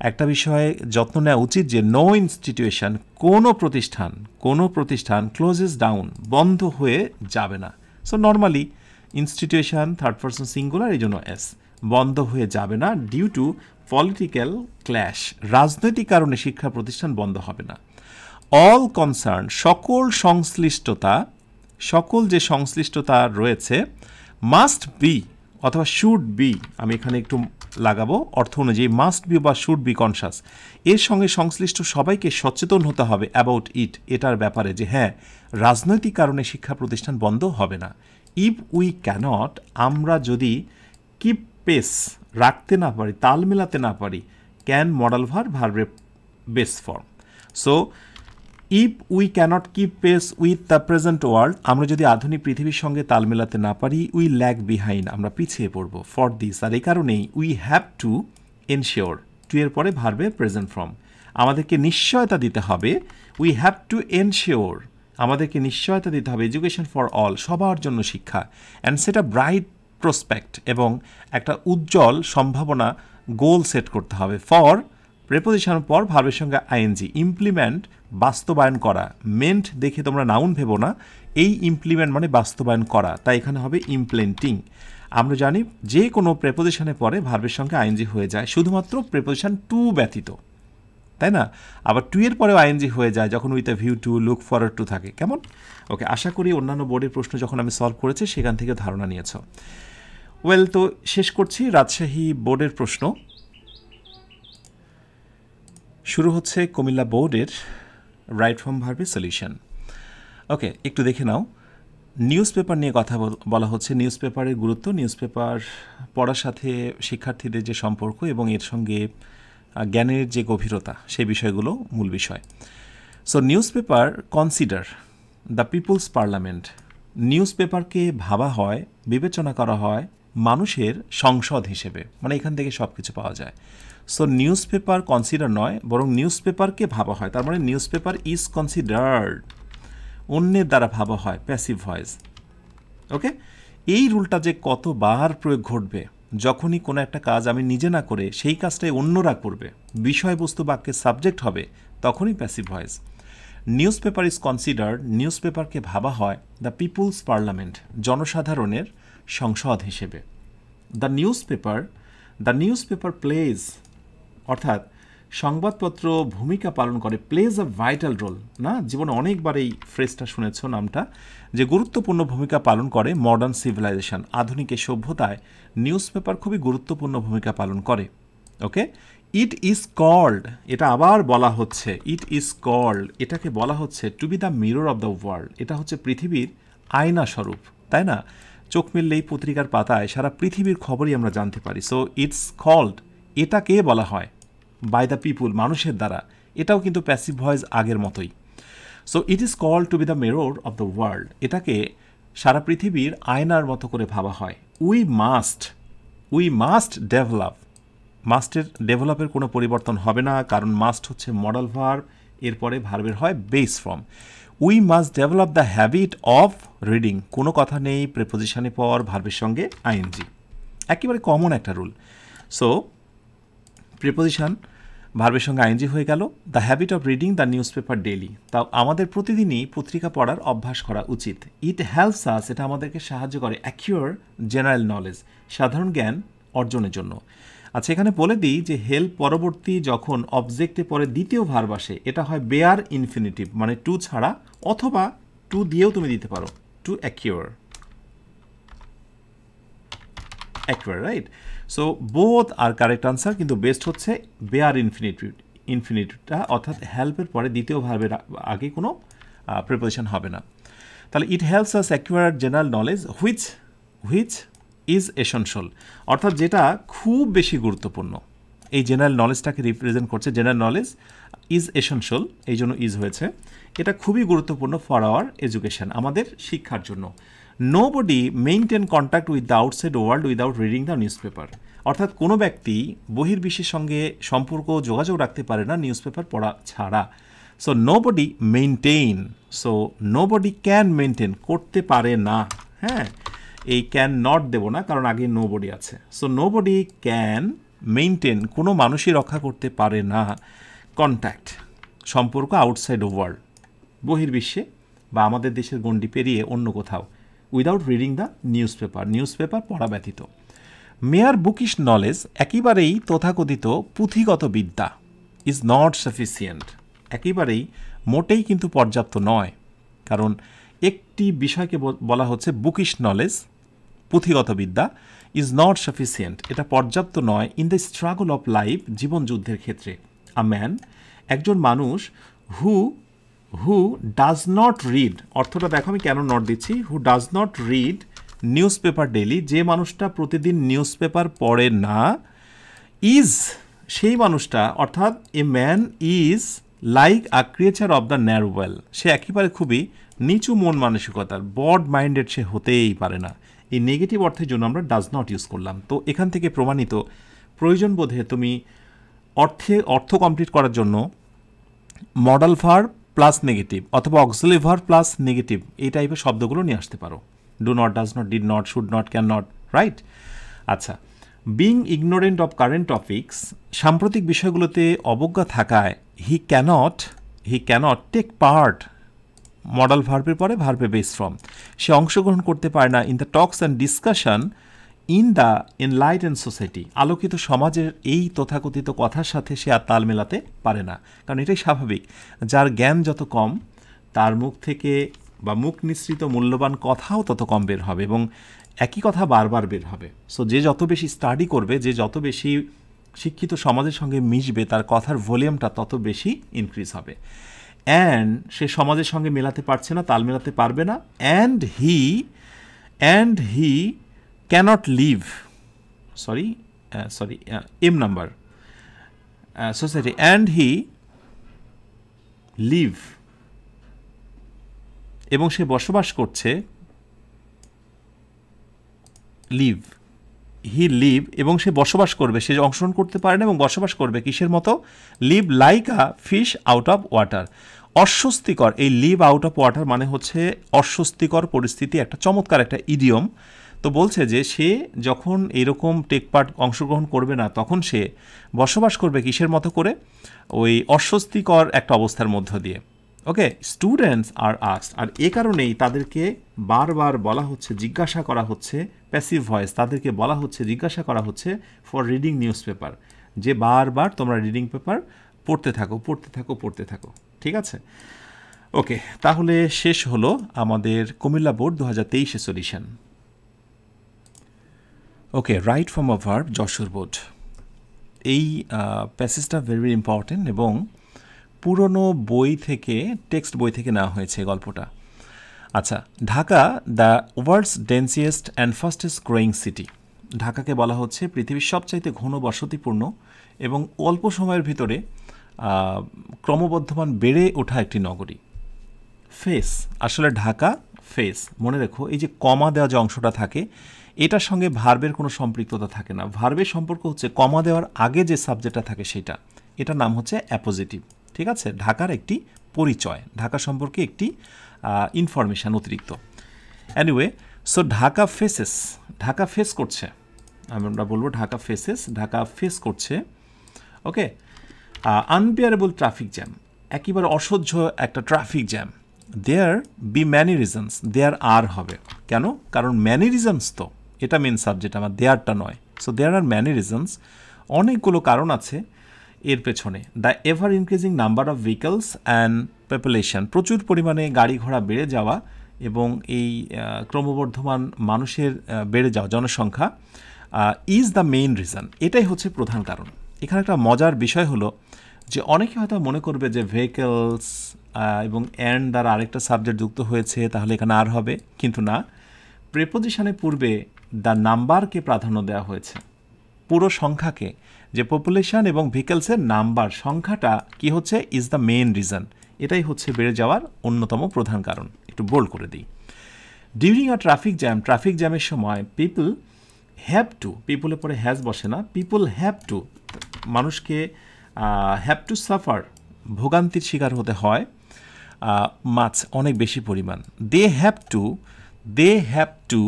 একটা বিষয়ে যত্ন নেওয়া উচিত যে নো ইনস্টিটিউশন, কোনো প্রতিষ্ঠান ক্লোজেস ডাউন, বন্ধ হয়ে যাবে না। So normally institution third person singular, এই জন্য এস, বন্ধ হয়ে যাবে না। ডিউ টু পলিটিক্যাল ক্ল্যাশ, রাজনৈতিক কারণে শিক্ষা প্রতিষ্ঠান বন্ধ হবে না। অল কনসার্ন সকল সংশ্লিষ্টতা, সকল যে সংশ্লিষ্টতা রয়েছে, মাস্ট বি অথবা শুড বি, আমি এখানে একটু লাগাবো অর্থ অনুযায়ী, মাস্ট বি বা শুড বি কনসাস, এর সঙ্গে সংশ্লিষ্ট সবাইকে সচেতন হতে হবে অ্যাবাউট ইট, এটার ব্যাপারে, যে হ্যাঁ রাজনৈতিক কারণে শিক্ষা প্রতিষ্ঠান বন্ধ হবে না। ইফ উই ক্যানট, আমরা যদি কিপ পেস রাখতে না পারি, তাল মেলাতে না পারি, ক্যান মডাল ভার্ব, ভার্বের base form. So if we cannot keep pace with the present world, আমরা যদি আধুনিক পৃথিবীর সঙ্গে তাল মেলাতে না পারি, উই ল্যাগ বিহাইন্ড, আমরা পিছিয়ে পড়ব। ফর দিস, আর এই কারণেই we have to ensure, to এর পরে ভার্বের প্রেজেন্ট ফর্ম, আমাদেরকে নিশ্চয়তা দিতে হবে। উই হ্যাভ টু এনশিওর, আমাদেরকে নিশ্চয়তা দিতে হবে এডুকেশন ফর অল, সবার জন্য শিক্ষা, and set a bright prospect, এবং একটা উজ্জ্বল সম্ভাবনা গোল সেট করতে হবে। ফর প্রেপোজিশন পর ভার্বের সঙ্গে আইএনজি, ইমপ্লিমেন্ট বাস্তবায়ন করা, মেন্ট দেখে তোমরা নাউন ভেবো না, এই ইমপ্লিমেন্ট মানে বাস্তবায়ন করা, তাই এখানে হবে ইমপ্লেন্টিং। আমরা জানি যে কোনো প্রেপোজিশনের পরে ভার্বের সঙ্গে আইএনজি হয়ে যায়, শুধুমাত্র প্রেপোজিশন টু ব্যতীত, তাই না? আবার টু এর পরেও আইএনজি হয়ে যায় যখন with a view to, look forward two থাকে। কেমন? ওকে, আশা করি অন্যান্য বোর্ডের প্রশ্ন যখন আমি সলভ করেছি সেখান থেকে ধারণা নিয়েছ। ওয়েল, তো শেষ করছি রাজশাহী বোর্ডের প্রশ্ন। শুরু হচ্ছে কুমিল্লা বোর্ডের রাইট ফর্ম ভার্বের সলিউশন। ওকে, একটু দেখে নাও। নিউজ পেপার নিয়ে কথা বলা হচ্ছে, নিউজ পেপারের গুরুত্ব, নিউজ পেপার পড়ার সাথে শিক্ষার্থীদের যে সম্পর্ক এবং এর সঙ্গে জ্ঞানের যে গভীরতা, সেই বিষয়গুলো মূল বিষয়। So newspaper consider the people's parliament, news পেপারকে ভাবা হয়, বিবেচনা করা হয় মানুষের সংসদ হিসেবে, মানে এখান থেকে সব কিছু পাওয়া যায়। সো নিউজ পেপার কনসিডার নয়, বরং নিউজ পেপারকে ভাবা হয়, তার মানে নিউজ পেপার ইজ কনসিডার্ড, অন্যের দ্বারা ভাবা হয়, প্যাসিভ ভয়েস। ওকে, এই রুলটা যে কতবার প্রয়োগ ঘটবে, যখনই কোনো একটা কাজ আমি নিজে না করে সেই কাজটাই অন্যরা করবে, বিষয়বস্তু বাক্যের সাবজেক্ট হবে, তখনই passive voice. Newspaper is considered, news পেপারকে ভাবা হয় দ্য পিপুলস পার্লামেন্ট, জনসাধারণের সংসদ হিসেবে। দ্য নিউজ পেপার প্লেজ, অর্থাৎ সংবাদপত্র ভূমিকা পালন করে, প্লেজ আ ভাইটাল রোল, না জীবনে অনেকবার এই ফ্রেজটা শুনেছ নামটা, যে গুরুত্বপূর্ণ ভূমিকা পালন করে মডার্ন সিভিলাইজেশন, আধুনিক এই সভ্যতায় নিউজ পেপার খুবই গুরুত্বপূর্ণ ভূমিকা পালন করে। ওকে, ইট ইজ কল্ড, এটা আবার বলা হচ্ছে, ইট ইজ কল্ড, এটাকে বলা হচ্ছে to be the mirror of the world, এটা হচ্ছে পৃথিবীর আয়না স্বরূপ, তাই না? চোখ মিললেই পত্রিকার পাতায় সারা পৃথিবীর খবরই আমরা জানতে পারি। সো ইটস কল্ড, এটাকে বলা হয় বাই দ্য পিপুল, মানুষের দ্বারা, এটাও কিন্তু প্যাসিভ ভয়েস আগের মতোই। So it is called to be the mirror of the world, এটাকে সারা পৃথিবীর আয়নার মতো করে ভাবা হয়। উই মাস্ট ডেভেলপ, মাস্টের ডেভেলপের কোনো পরিবর্তন হবে না, কারণ মাস্ট হচ্ছে মডাল ভার্ব, এরপরে ভার্বের হয় base form. We must develop the habit of reading, কোনো কথা নেই প্রেপোজিশনের পর ভার্বের সঙ্গে আইএনজি, একেবারে কমন একটা রুল। সো প্রিপোজিশন ভার্বের সঙ্গে আইএনজি হয়ে গেল। The habit of reading the news paper daily, তাও আমাদের প্রতিদিনই পত্রিকা পড়ার অভ্যাস করা উচিত। ইট হেল্পস আস, এটা আমাদেরকে সাহায্য করে অ্যাকিউর জেনারেল নলেজ, সাধারণ জ্ঞান অর্জনের জন্য। আচ্ছা, এখানে বলে দিই যে হেল্প পরবর্তী যখন অবজেক্টে পরে দ্বিতীয় ভার্ব আসে, এটা হয় বেয়ার ইনফিনিটিভ, মানে টু ছাড়া, অথবা টু দিয়েও তুমি দিতে পারো, to cure, right? So both are correct answer, কিন্তু বেস্ট হচ্ছে বেয়ার ইনফিনিটিভটা, অর্থাৎ হেল্পের পরে দ্বিতীয় ভার্বের আগে কোনো প্রিপোজিশন হবে না। তাহলে it helps us acquire general knowledge which is essential, অর্থাৎ যেটা খুব বেশি গুরুত্বপূর্ণ, এই জেনারেল নলেজটাকে রিপ্রেজেন্ট করছে। জেনারেল নলেজ ইজ এসেনশিয়াল, এই জন্য ইজ হয়েছে, এটা খুবই গুরুত্বপূর্ণ ফর আওয়ার এডুকেশন, আমাদের শিক্ষার জন্য। Nobody maintain contact with the outside world without reading the news paper, অর্থাৎ কোনো ব্যক্তি বহির্বিশ্বের সঙ্গে সম্পর্ক যোগাযোগ রাখতে পারে না নিউজ পেপার পড়া ছাড়া। So nobody maintain, so nobody can maintain, করতে পারে না, হ্যাঁ, এই ক্যান নট দেব না কারণ আগে নোবডি আছে। সো নোবডি ক্যান মেইনটেন, কোনো মানুষই রক্ষা করতে পারে না কন্ট্যাক্ট, সম্পর্ক আউটসাইড ওয়ার্ল্ড, বহির্বিশ্বে বা আমাদের দেশের গণ্ডি পেরিয়ে অন্য কোথাও, without reading the news paper পড়া ব্যতীত। মেয়ার বুকিশ নলেজ, একেবারেই তথাকথিত পুঁথিগত বিদ্যা, ইজ নট সাফিসিয়েন্ট, একেবারেই মোটেই কিন্তু পর্যাপ্ত নয়, কারণ একটি বিষয়কে বলা হচ্ছে বুকিশ নলেজ, পুঁথিগত বিদ্যা, ইজ নট সাফিসিয়েন্ট, এটা পর্যাপ্ত নয় in the struggle of life, জীবন যুদ্ধের ক্ষেত্রে। আ ম্যান, একজন মানুষ, হু ডাজ নট রিড, অর্থটা দেখো আমি কেন নট দিচ্ছি, who does not read news paper daily, যে মানুষটা প্রতিদিন নিউজ পেপার পড়ে না, ইজ, সেই মানুষটা, অর্থাৎ a man is like a creature of the narrow well, সে একেবারে খুবই নিচু মন মানসিকতার, বড মাইন্ডেড সে হতেই পারে না। এই নেগেটিভ অর্থের জন্য আমরা ডাজ নট ইউজ করলাম। তো এখান থেকে প্রমাণিত প্রয়োজন বোধে তুমি অর্থ কমপ্লিট করার জন্য মডাল ভার্ব প্লাস নেগেটিভ অথবা অক্সিলারি ভার্ব প্লাস নেগেটিভ এই টাইপের শব্দগুলো নিয়ে আসতে পারো। Do not, does not, did not, should not, can not, right? আচ্ছা, being ignorant of current topics, সাম্প্রতিক বিষয়গুলোতে অবজ্ঞা থাকায় he can't take part, modal ভার্বের পরে ভার্বে বেস ফর্ম, সে অংশগ্রহণ করতে পারে না in the Tux and discussion in the enlightened society, আলোকিত সমাজের এই তথাকথিত কথার সাথে সে আর তাল মেলাতে পারে না, কারণ এটাই স্বাভাবিক, যার জ্ঞান যত কম তার মুখ থেকে বা মুখ নিঃসৃত মূল্যবান কথাও তত কম বের হবে এবং একই কথা বারবার বের হবে। সো যে যত বেশি স্টাডি করবে, যে যত বেশি শিক্ষিত সমাজের সঙ্গে মিশবে, তার কথার ভলিউমটা তত বেশি ইনক্রিজ হবে। অ্যান্ড সে সমাজের সঙ্গে মেলাতে পারছে না, তাল মেলাতে পারবে না, and he cannot live, M number society, and he live, এবং সে বসবাস করছে, এবং সে বসবাস করবে, সে অংশগ্রহণ করতে পারে না এবং বসবাস করবে কিসের মতো? Leave like a fish out of water, অস্বস্তিকর, এই লিভ আউট অফ ওয়াটার মানে হচ্ছে অস্বস্তিকর পরিস্থিতি, একটা চমৎকার একটা ইডিয়ম। তো বলছে যে সে যখন এরকম টেক পার্ট অংশগ্রহণ করবে না, তখন সে বসবাস করবে কিসের মতো করে? ওই অস্বস্তিকর একটা অবস্থার মধ্য দিয়ে। ওকে, স্টুডেন্টস আর আস্কড, আর এ কারণেই তাদেরকে বারবার বলা হচ্ছে, জিজ্ঞাসা করা হচ্ছে, প্যাসিভ ভয়েস, তাদেরকে বলা হচ্ছে, জিজ্ঞাসা করা হচ্ছে ফর রিডিং নিউজ পেপার, যে বারবার তোমরা রিডিং পেপার পড়তে থাকো। ঠিক আছে? ওকে, তাহলে শেষ হলো আমাদের Comilla board 2023 solution. Okay, right form of verb Jessore board, এই প্যাসেজটা ভেরি ইম্পর্টেন্ট এবং পুরনো বই থেকে, টেক্সট বই থেকে নেওয়া হয়েছে গল্পটা। আচ্ছা, Dhaka the world's densest and fastest growing city, ঢাকাকে বলা হচ্ছে পৃথিবীর সবচাইতে ঘন বসতিপূর্ণ এবং অল্প সময়ের ভিতরে ক্রমবর্ধমান বেড়ে ওঠা একটি নগরী। ফেস, আসলে ঢাকা ফেস, মনে রেখো এই যে কমা দেওয়া যে অংশটা থাকে, এটার সঙ্গে ভার্বের কোনো সম্পৃক্ততা থাকে না, ভার্বের সম্পর্ক হচ্ছে কমা দেওয়ার আগে যে সাবজেক্টটা থাকে সেটা, এটার নাম হচ্ছে অ্যাপোজিটিভ। ঠিক আছে? ঢাকার একটি পরিচয়, ঢাকা সম্পর্কে একটি ইনফরমেশান অতিরিক্ত। এনিওয়ে, সো ঢাকা ফেস করছে, আমরা বলবো ঢাকা ফেস করছে। ওকে, আনবিয়ারেবল ট্রাফিক জ্যাম, একেবারে অসহ্য একটা traffic jam. There be many reasons, there are হবে কেন? কারণ ম্যানি রিজনস, তো এটা মেন সাবজেক্ট আমার, দেয়ারটা নয়। So there are many reasons, অনেকগুলো কারণ আছে এর পেছনে। The ever increasing number of vehicles and population, প্রচুর পরিমাণে গাড়ি ঘোড়া বেড়ে যাওয়া এবং এই ক্রমবর্ধমান মানুষের বেড়ে যাওয়া জনসংখ্যা ইজ দ্য মেইন রিজন, এটাই হচ্ছে প্রধান কারণ। এখানে একটা মজার বিষয় হলো যে অনেকে হয়তো মনে করবে যে ভেহিকলস এবং অ্যান্ড দ্বারা আরেকটা সাবজেক্ট যুক্ত হয়েছে, তাহলে এখানে আর হবে, কিন্তু না, প্রিপোজিশনের পূর্বে দ্য নাম্বারকে প্রাধান্য দেওয়া হয়েছে, পুরো সংখ্যাকে, যে পপুলেশন এবং ভেহিকলসের নাম্বার, সংখ্যাটা কি হচ্ছে? ইজ দ্য মেইন রিজন, এটাই হচ্ছে বেড়ে যাওয়ার অন্যতম প্রধান কারণ। একটু বোল্ড করে দিই। ডিউরিং আ ট্রাফিক জ্যামের সময় পিপল হ্যাভ টু, পিপলের পরে হ্যাজ বসে না, পিপল হ্যাভ টু, মানুষকে হ্যাভ টু সাফার, ভোগান্তির শিকার হতে হয়, মাছ অনেক বেশি পরিমাণ। দে হ্যাভ টু,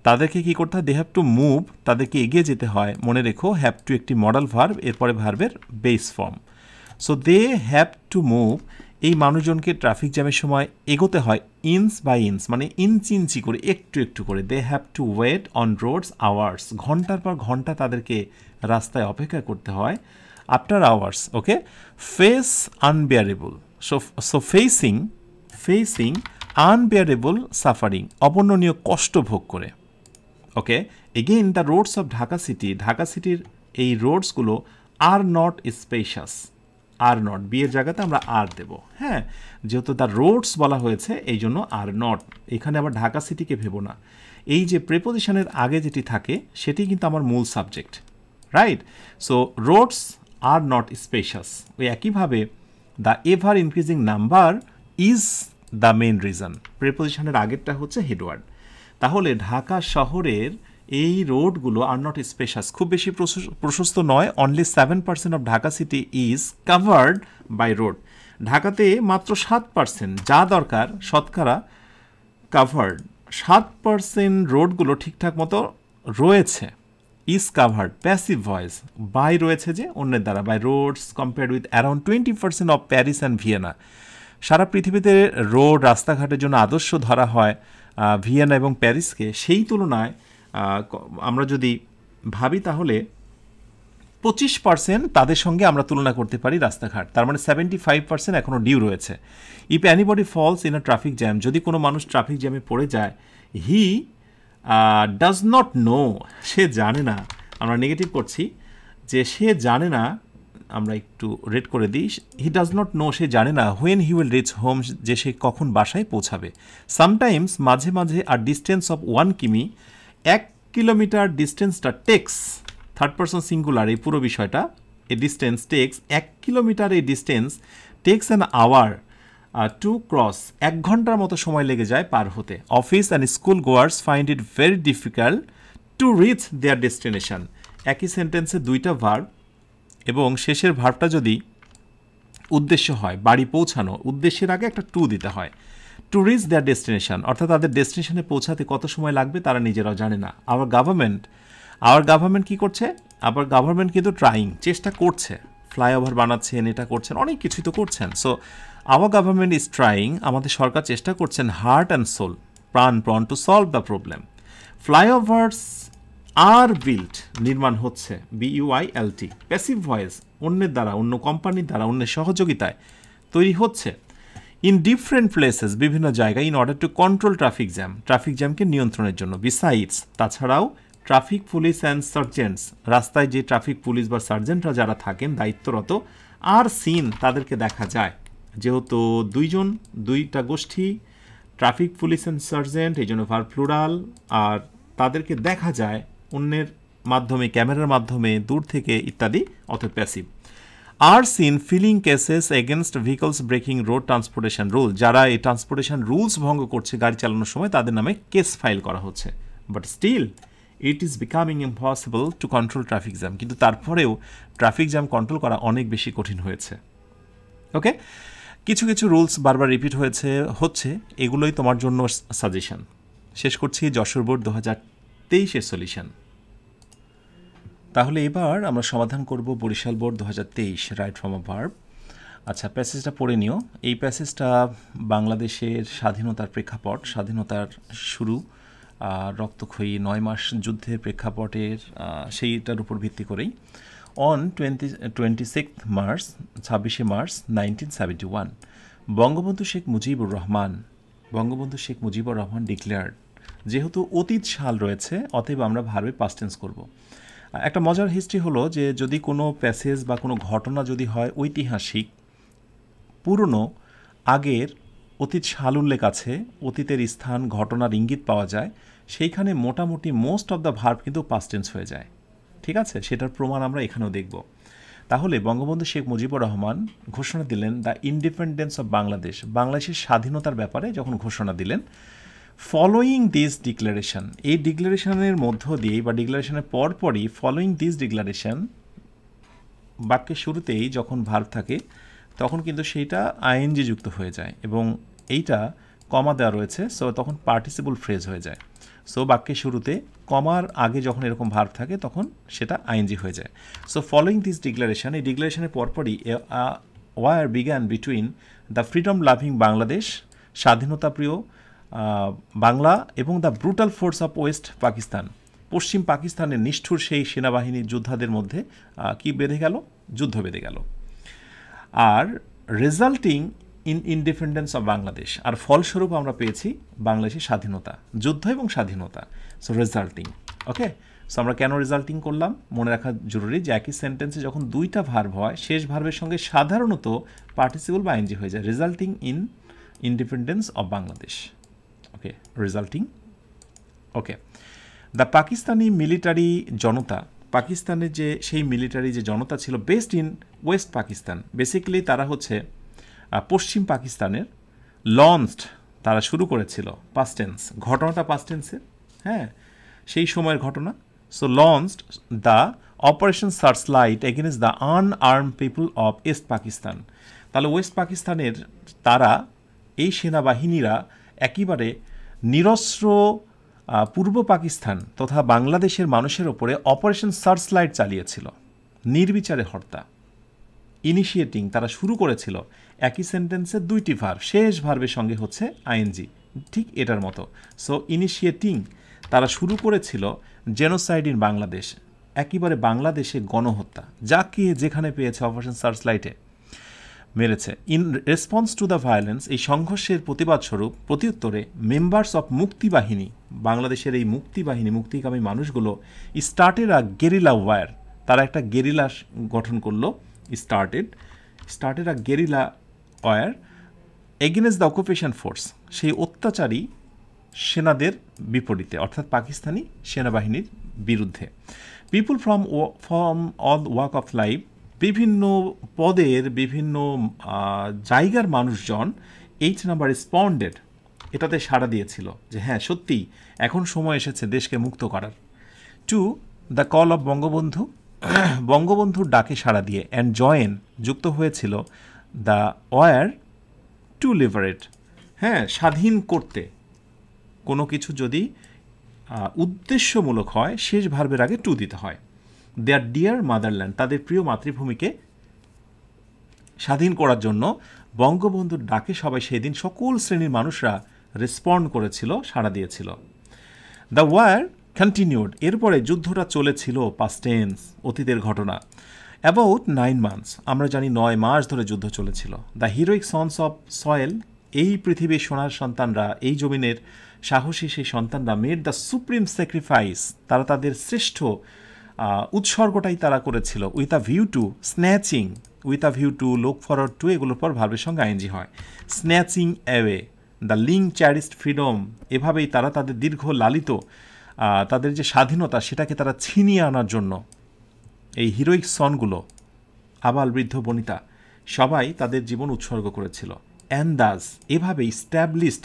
তাদেরকে কী করতে হয়? দে হ্যাভ টু মুভ, তাদেরকে এগিয়ে যেতে হয়। মনে রেখো হ্যাভ টু একটি মডাল ভার্ব, এরপরে ভার্বের base form. So they have to move, এই মানুষজনকে ট্রাফিক জ্যামের সময় এগোতে হয় ইঞ্চ বাই ইঞ্চ, মানে ইঞ্চি করে, একটু করে। They have to wait on roads hours, ঘন্টার পর ঘন্টা তাদেরকে রাস্তায় অপেক্ষা করতে হয়, after hours. Okay, face unbearable, so facing unbearable suffering, অবর্ণনীয় কষ্ট ভোগ করে। Okay, again the roads of Dhaka সিটির এই রোডসগুলো are not spacious. Are not, বিয়ের জায়গাতে আমরা আর দেব, হ্যাঁ, যেহেতু দ্য রোডস বলা হয়েছে এই জন্য আর নট। এখানে আবার ঢাকা সিটিকে ভেবো না, এই যে প্রিপোজিশনের আগে যেটি থাকে সেটি কিন্তু আমার মূল subject, right? So roads are not spacious. ওই একইভাবে the ever increasing number is the main reason, প্রিপোজিশনের আগেরটা হচ্ছে হেডওয়ার্ড। তাহলে ঢাকা শহরের এই রোডগুলো আর নট স্পেশাস, খুব বেশি প্রশস্ত নয়। Only 7% of Dhaka city is covered by road. ঢাকাতে মাত্র 7%, যা দরকার শতকরা কাভার্ড। 7% রোডগুলো ঠিকঠাক মতো রয়েছে। Is covered, passive voice, by রয়েছে যে অন্যের দ্বারা, by roads compared with around 20% of Paris and Vienna. সারা পৃথিবীতে রোড রাস্তাঘাটের জন্য আদর্শ ধরা হয় ভিয়েনা এবং প্যারিসকে, সেই তুলনায় আমরা যদি ভাবি তাহলে 25% তাদের সঙ্গে আমরা তুলনা করতে পারি রাস্তাঘাট। তার মানে 75% এখনও ডিউ রয়েছে। If anybody falls in a traffic jam, যদি কোনো মানুষ ট্রাফিক জ্যামে পড়ে যায়, হি ডাজ নট নো, সে জানে না, আমরা নেগেটিভ করছি যে সে জানে না, আমরা একটু রেড করে দিই, হি ডাজ নট নো, সে জানে না, when he will reach home, যে সে কখন বাসায় পৌঁছাবে। সামটাইমস, মাঝে মাঝে, আর ডিস্টেন্স অফ 1 কিমি, 1 কিলোমিটার ডিস্টেন্সটা টেক্স, থার্ড পারসন সিঙ্গুলার এই পুরো বিষয়টা, এই ডিস্টেন্স টেক্স, 1 কিলোমিটার এই distance takes an hour to cross, 1 ঘন্টার মতো সময় লেগে যায় পার হতে। Office and school goers find it very difficult to reach their destination. একই সেন্টেন্সে দুইটা ভার্ব এবং শেষের ভার্বটা যদি উদ্দেশ্য হয়, বাড়ি পৌঁছানো, উদ্দেশ্যের আগে একটা টু দিতে হয়। টু রিচ দেয়ার ডেস্টিনেশন অর্থাৎ তাদের ডেস্টিনেশনে পৌঁছাতে কত সময় লাগবে তারা নিজেরাও জানে না। আওয়ার গভর্নমেন্ট কী করছে? আবার গভর্নমেন্ট কিন্তু ট্রাইং, চেষ্টা করছে, ফ্লাইওভার বানাচ্ছেন, এটা করছেন, অনেক কিছুই তো করছেন। So our government is trying, আমাদের সরকার চেষ্টা করছেন, হার্ট অ্যান্ড সোল, প্রাণপণ, to solve the problem. Flyovers are built, নির্মাণ হচ্ছে, BUILT। প্যাসিভ ভয়েস, অন্যের দ্বারা, অন্য কোম্পানির দ্বারা, অন্যের সহযোগিতায় তৈরি হচ্ছে। ইন ডিফারেন্ট প্লেসেস, বিভিন্ন জায়গায়, in order to control traffic জ্যামকে নিয়ন্ত্রণের জন্য। বিসাইডস, তাছাড়াও, ট্রাফিক পুলিশ অ্যান্ড সার্জেন্টস, রাস্তায় যে ট্রাফিক পুলিশ বা সার্জেন্টরা যারা থাকেন দায়িত্বরত, আর সিন, তাদেরকে দেখা যায়। যেহেতু দুইটা গোষ্ঠী, ট্রাফিক পুলিশ অ্যান্ড সার্জেন্ট, এই জন্য ভার্ব প্লুরাল, আর তাদেরকে দেখা যায় অন্যের মাধ্যমে, ক্যামেরার মাধ্যমে, দূর থেকে ইত্যাদি, অর্থাৎ passive. Are seen filing cases against vehicles breaking road transportation rule, যারা এই ট্রান্সপোর্টেশন রুলস ভঙ্গ করছে গাড়ি চালানোর সময়, তাদের নামে কেস ফাইল করা হচ্ছে। But still it is becoming impossible to control traffic jam, কিন্তু তারপরেও ট্রাফিক জ্যাম কন্ট্রোল করা অনেক বেশি কঠিন হয়েছে। ওকে, কিছু কিছু রুলস বারবার রিপিট হচ্ছে, এগুলোই তোমার জন্য সাজেশন। শেষ করছি যশোর বোর্ড 2023-এর সলিউশন। তাহলে এবার আমরা সমাধান করব Barishal board 2023 right form a verb. আচ্ছা, প্যাসেজটা পড়ে নিও। এই প্যাসেজটা বাংলাদেশের স্বাধীনতার প্রেক্ষাপট, স্বাধীনতার শুরু, রক্তক্ষয়ী 9 মাস যুদ্ধের প্রেক্ষাপটের সেইটার উপর ভিত্তি করেই। On 26 March 1971 Bangabandhu Sheikh Mujibur Rahman declared. যেহেতু অতীত সাল রয়েছে, অতএব আমরা ভার্বে পাস্ট টেন্স করব। একটা মজার হিস্ট্রি হলো যে যদি কোনো প্যাসেজ বা কোনো ঘটনা যদি হয় ঐতিহাসিক, পুরনো, আগের, অতীত সাল উল্লেখ আছে, অতীতের স্থান, ঘটনার ইঙ্গিত পাওয়া যায়, সেইখানে মোটামুটি মোস্ট অফ দ্য ভার্ব কিন্তু পাস্ট টেন্স হয়ে যায়। ঠিক আছে, সেটার প্রমাণ আমরা এখানেও দেখব। তাহলে বঙ্গবন্ধু শেখ মুজিবুর রহমান ঘোষণা দিলেন দ্য ইন্ডিপেন্ডেন্স অফ বাংলাদেশ, বাংলাদেশের স্বাধীনতার ব্যাপারে যখন ঘোষণা দিলেন। ফলোয়িং দিস ডিক্লারেশন, এই ডিক্লারেশনের মধ্য দিয়ে বা ডিক্লারেশনের পরপরই, ফলোয়িং দিস ডিক্লারেশন বাক্যের শুরুতেই যখন ভার্ব থাকে তখন কিন্তু সেইটা আইএনজি যুক্ত হয়ে যায় এবং এইটা কমা দেওয়া রয়েছে, সো তখন পার্টিসিপল ফ্রেজ হয়ে যায়। সো বাক্যের শুরুতে কমার আগে যখন এরকম ভার্ব থাকে তখন সেটা আইএনজি হয়ে যায়। সো ফলোয়িং দিস ডিক্লারেশন, এই ডিক্লারেশনের পরপরই war began between the freedom loving Bangladesh, স্বাধীনতাপ্রিয় বাংলা, এবং the brutal force of West Pakistan, পশ্চিম পাকিস্তানের নিষ্ঠুর সেই সেনাবাহিনীর যোদ্ধাদের মধ্যে কি বেঁধে গেল? যুদ্ধ বেঁধে গেল। আর রেজাল্টিং ইনডিপেন্ডেন্স অফ বাংলাদেশ, আর ফলস্বরূপ আমরা পেয়েছি বাংলাদেশের স্বাধীনতা, যুদ্ধ এবং স্বাধীনতা। So resulting. ওকে, সো আমরা কেন রেজাল্টিং করলাম মনে রাখা জরুরি যে একই সেন্টেন্সে যখন দুইটা ভার্ব হয় শেষ ভার্বের সঙ্গে সাধারণত পার্টিসিপল বা আইএনজি হয়ে যায়। Resulting in independence of Bangladesh. Okay, resulting. Okay, the Pakistani military junta, পাকিস্তানের যে সেই মিলিটারি যে জনতা ছিল based in West Pakistan, basically তারা হচ্ছে পশ্চিম পাকিস্তানের, লঞ্চড তারা শুরু করেছিল, পাস্ট টেন্স, ঘটনাটা পাস্ট টেন্সের, হ্যাঁ সেই সময়ের ঘটনা। So launched the operation searchlight against the unarmed people of east Pakistan. তাহলে ওয়েস্ট পাকিস্তানের তারা এই সেনাবাহিনীরা একেবারে নিরস্ত্র পূর্ব পাকিস্তান তথা বাংলাদেশের মানুষের ওপরে অপারেশন সার্চলাইট চালিয়েছিল, নির্বিচারে হত্যা। ইনিশিয়েটিং তারা শুরু করেছিল, একই সেন্টেন্সে দুইটি ভার্ব, শেষ ভার্বের সঙ্গে হচ্ছে আইএনজি, ঠিক এটার মতো। সো ইনিশিয়েটিং তারা শুরু করেছিল জেনোসাইড ইন বাংলাদেশ, একেবারে বাংলাদেশে গণহত্যা, যাকে যেখানে পেয়েছে অপারেশন সার্চলাইটে মেরেছে। In response to the violence, এই সংঘর্ষের প্রতিবাদ স্বরূপ প্রত্যুত্তরে মেম্বার্স অফ মুক্তিবাহিনী, বাংলাদেশের এই মুক্তিবাহিনী মুক্তিকামী মানুষগুলো স্টার্টেড আ গেরিলা ওয়ার, তারা একটা গেরিলা গঠন করলো, started a guerrilla war against the occupation force, সেই অত্যাচারী সেনাদের বিপরীতে, অর্থাৎ পাকিস্তানি সেনাবাহিনীর বিরুদ্ধে। People from all walk of life, বিভিন্ন পদের বিভিন্ন জায়গার মানুষজন 8 নাম্বার রেসপন্ডেড, এটাতে সাড়া দিয়েছিল যে হ্যাঁ সত্যি এখন সময় এসেছে দেশকে মুক্ত করার। To the call of Bangabandhu, বঙ্গবন্ধুর ডাকে সাড়া দিয়ে, অ্যান্ড জয়েন যুক্ত হয়েছিল দ্য ওয়ার টু লিবারেট, হ্যাঁ স্বাধীন করতে। কোনো কিছু যদি উদ্দেশ্যমূলক হয় শেষ ভার্বের আগে টু দিতে হয়। দেয়ার ডিয়ার মাদারল্যান্ড, তাদের প্রিয় মাতৃভূমিকে স্বাধীন করার জন্য বঙ্গবন্ধুর ডাকে সবাই সেদিন সকল শ্রেণীর মানুষরা রেসপন্ড করেছিল, সাড়া দিয়েছিল। দ্য ওয়ার কন্টিনিউড, এরপরে যুদ্ধটা চলেছিল, পাস্ট টেন্স, অতীতের ঘটনা। অ্যাবাউট 9 মান্থস, আমরা জানি 9 মাস ধরে যুদ্ধ চলেছিল। The heroic sons of soil, এই পৃথিবীর সোনার সন্তানরা, এই জমিনের সাহসী সেই সন্তানরা মেড দ্য সুপ্রিম স্যাক্রিফাইস, তারা তাদের শ্রেষ্ঠ উৎসর্গটাই তারা করেছিল। With a view to snatching, with a view to, look forward to, এগুলোর পর ভার্বের সঙ্গে আইএনজি হয়। Snatching away the long cherished freedom, এভাবেই তারা তাদের দীর্ঘ লালিত তাদের যে স্বাধীনতা সেটাকে তারা ছিনিয়ে আনার জন্য এই হিরোইক সনগুলো, আবাল বৃদ্ধ বনিতা সবাই তাদের জীবন উৎসর্গ করেছিল। অ্যান্দাজ, এভাবে স্ট্যাবলিশড,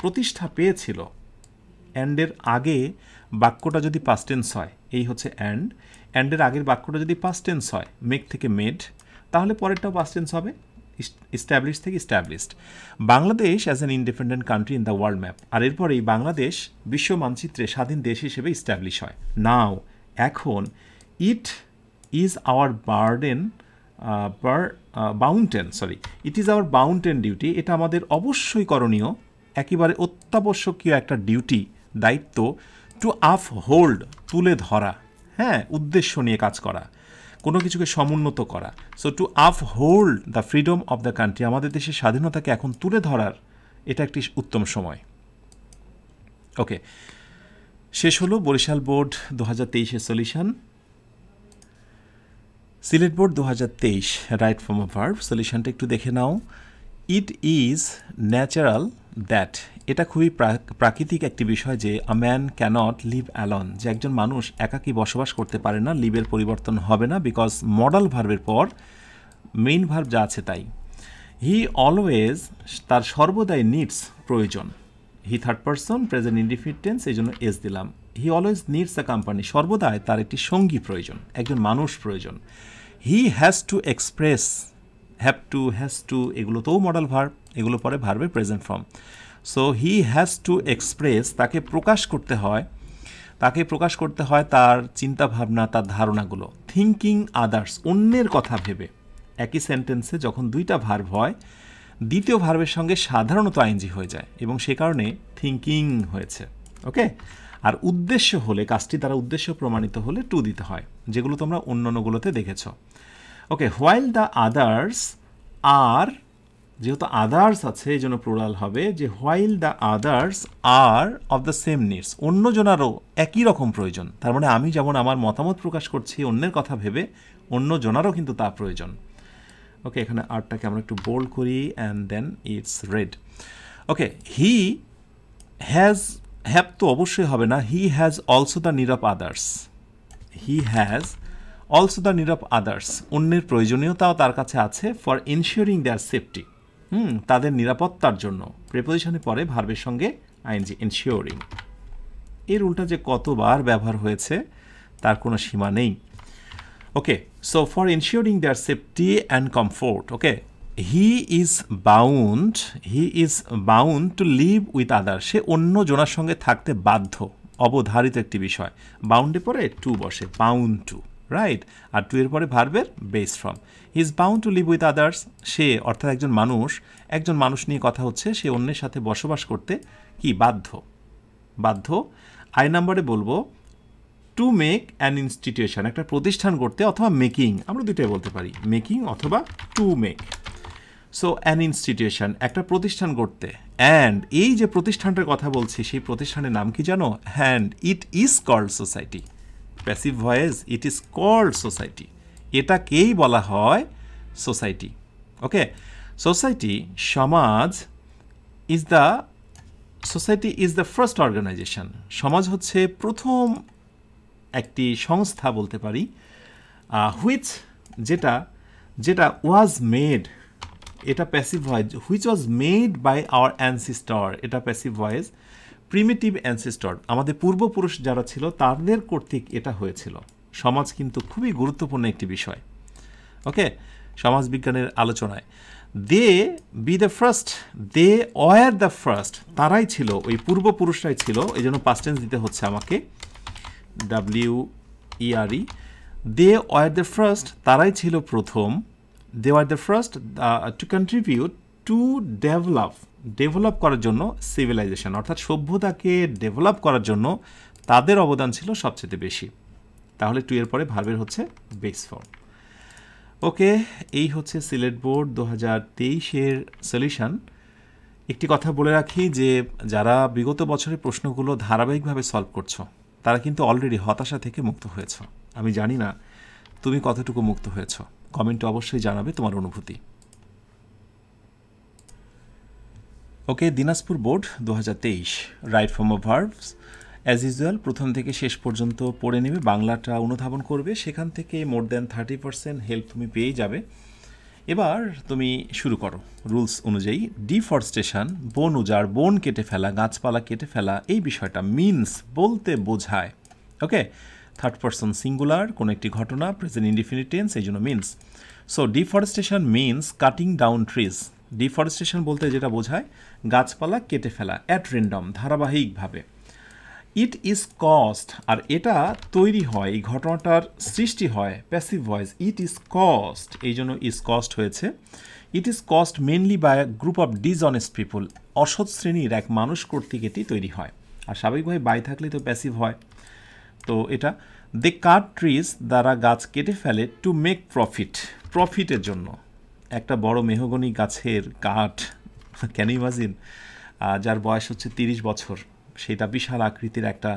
প্রতিষ্ঠা পেয়েছিল। অ্যান্ডের আগে বাক্যটা যদি পাস্ট টেন্স হয়, এই হচ্ছে অ্যান্ডের আগের বাক্যটা যদি পাস্ট টেন্স হয়, মেক থেকে মেড, তাহলে পরেরটাও পাস্ট টেন্স হবে, ইস্টাবলিশ থেকে established. Bangladesh as an independent country in the world map, আর এরপরেই বাংলাদেশ বিশ্ব মানচিত্রে স্বাধীন দেশ হিসেবে ইস্টাবলিশ হয়। নাও, এখন, it is our it is our bounden duty, এটা আমাদের অবশ্যই করণীয়, একেবারে অত্যাবশ্যকীয় একটা ডিউটি, দায়িত্ব, টু আপহোল্ড, তুলে ধরা, হ্যাঁ উদ্দেশ্য নিয়ে কাজ করা, কোনো কিছুকে সমুন্নত করা। So two uphold the freedom of the country, আমাদের দেশের স্বাধীনতাকে এখন তুলে ধরার এটা একটি উত্তম সময়। ওকে, শেষ হলো বরিশাল বোর্ড 2023-এর solution. Sylhet board 2023 right form of verb, সলিউশনটা একটু দেখে নাও। ইট ইজ ন্যাচারাল দ্যাট, এটা খুবই প্রাকৃতিক একটি বিষয় যে a man can't live alone, যে একজন মানুষ একাকী বসবাস করতে পারে না, লিভের পরিবর্তন হবে না, বিকজ মডাল ভার্বের পর মেইন ভার্ব যা আছে তাই। হি অলওয়েজ, তার সর্বদাই নিডস, প্রয়োজন। He third person present indefinite tense, এই জন্য এস দিলাম। He always needs a company, সর্বদাই তার একটি সঙ্গী প্রয়োজন, একজন মানুষ প্রয়োজন। He has to express, has to এগুলো তো মডাল ভার্ব, এগুলো পরে ভার্বের present form. So he has to express, তাকে প্রকাশ করতে হয় তার চিন্তা ভাবনা, তার ধারণাগুলো। থিঙ্কিং আদার্স, অন্যের কথা ভেবে। একই সেন্টেন্সে যখন দুইটা ভার্ব হয়, দ্বিতীয় ভার্বের সঙ্গে সাধারণত আইএনজি হয়ে যায় এবং সে কারণে থিঙ্কিং হয়েছে। ওকে, আর উদ্দেশ্য হলে, কাজটি দ্বারা উদ্দেশ্য প্রমাণিত হলে টু দিতে হয়, যেগুলো তোমরা অন্যান্যগুলোতে দেখেছ। Okay, while the others are যেহেতু আদার্স আছে এই জন্য প্লুরাল হবে যে while the others are of the same needs, অন্যজনারও একই রকম প্রয়োজন। তার মানে আমি যেমন আমার মতামত প্রকাশ করছি অন্যের কথা ভেবে, অন্যজনারও কিন্তু তা প্রয়োজন। ওকে, এখানে আরটাকে আমরা একটু বোল্ড করি and then it's red. Okay, he has, have তো অবশ্যই হবে না, he has also the need of others, he has also the need of others, অন্যের প্রয়োজনীয়তাও তার কাছে আছে ফর ইনশিওরিং দেয়ার সেফটি, তাদের নিরাপত্তার জন্য। প্রিপোজিশনে পরে ভার্বের সঙ্গে আইএনজি, ইনশিওরিং। এর উল্টা যে কতবার ব্যবহার হয়েছে তার কোনো সীমা নেই। Okay, so for insuring their safety and comfort, okay, he is bound to live with other, সে অন্য জনের সঙ্গে থাকতে বাধ্য, অবধারিত একটি বিষয়। বাউন্ডে পরে টু বসে, বাউন্ড টু, রাইট, আর টু এর পরে ভার্বের base form. He is bound to live with others, সে অর্থাৎ একজন মানুষ নিয়ে কথা হচ্ছে, সে অন্যের সাথে বসবাস করতে কি বাধ্য। আই নাম্বারে বলবো টু মেক অ্যান ইনস্টিটিউশন, একটা প্রতিষ্ঠান করতে, অথবা মেকিং, আমরা দুইটাই বলতে পারি, মেকিং অথবা to make. So an institution, একটা প্রতিষ্ঠান করতে, অ্যান্ড এই যে প্রতিষ্ঠানটার কথা বলছি সেই প্রতিষ্ঠানের নাম কি জানো? And it is called society. Passive voice, it is called society, এটাকেই বলা হয় সোসাইটি। ওকে, সোসাইটি, সমাজ ইজ দ্য ফার্স্ট অর্গানাইজেশন, সমাজ হচ্ছে প্রথম একটি সংস্থা বলতে পারি, যেটা ওয়াজ মেড, এটা passive voice, which was made by our ancestor, এটা প্যাসিভ ভয়েস, প্রিমিটিভ অ্যানসিস্টর, আমাদের পূর্বপুরুষ যারা ছিল তাদের কর্তৃক এটা হয়েছিল। সমাজ কিন্তু খুবই গুরুত্বপূর্ণ একটি বিষয়। ওকে, সমাজবিজ্ঞানের আলোচনায় দে ওয়ার দ্য ফার্স্ট, তারাই ছিল, ওই পূর্বপুরুষরাই ছিল, এই জন্য পাস্ট টেন্স দিতে হচ্ছে আমাকে, WERE, they were the first, তারাই ছিল প্রথম, they were the first to contribute to develop করার জন্য সিভিলাইজেশন, অর্থাৎ সভ্যতাকে ডেভেলপ করার জন্য তাদের অবদান ছিল সবচেয়ে বেশি। তাহলে টু এর পরে ভার্বের হচ্ছে বেস ফর্ম। ওকে, এই হচ্ছে সিলেট বোর্ড 2023-এর সলিউশন। একটি কথা বলে রাখি যে যারা বিগত বছরের প্রশ্নগুলো ধারাবাহিকভাবে সলভ করছো তারা কিন্তু অলরেডি হতাশা থেকে মুক্ত হয়েছ। আমি জানি না তুমি কতটুকু মুক্ত হয়েছ, কমেন্টে অবশ্যই জানাবে তোমার অনুভূতি। Okay, Dinajpur board 2023, right form of verbs as usual প্রথম থেকে শেষ পর্যন্ত পড়ে নেবে, বাংলাটা অনুধাবন করবে, সেখান থেকে মোর দ্যান 30% হেল্প তুমি পেয়ে যাবে। এবার তুমি শুরু করো রুলস অনুযায়ী। ডিফরেস্টেশন, বন উজাড়, বন কেটে ফেলা, গাছপালা কেটে ফেলা, এই বিষয়টা মিনস বলতে বোঝায়। ওকে, থার্ড পারসন সিঙ্গুলার, কোনো একটি ঘটনা, প্রেজেন্ট ইনডিফিনিট টেন্স, এই জন্য means. So deforestation means cutting down trees. Deforestation বলতে যেটা বোঝায় গাছপালা কেটে ফেলা অ্যাট র্যান্ডম, ধারাবাহিকভাবে। ইট ইজ কস্ট, আর এটা তৈরি হয়, এই ঘটনাটার সৃষ্টি হয়, passive voice, it is caused, এই জন্য ইজ কস্ট হয়েছে। It is caused mainly by group of dishonest people, অসৎ শ্রেণীর এক মানুষ কর্তৃক এটি তৈরি হয়। আর স্বাভাবিকভাবে বাই থাকলে তো প্যাসিভ হয়। তো এটা দে কাট ট্রিজ, দ্বারা গাছ কেটে ফেলে, টু মেক প্রফিটের জন্য। একটা বড় মেহগনি গাছের কাঠ, ক্যান ইউ ইমাজিন, যার বয়স হচ্ছে 30 বছর, সেটা বিশাল আকৃতির একটা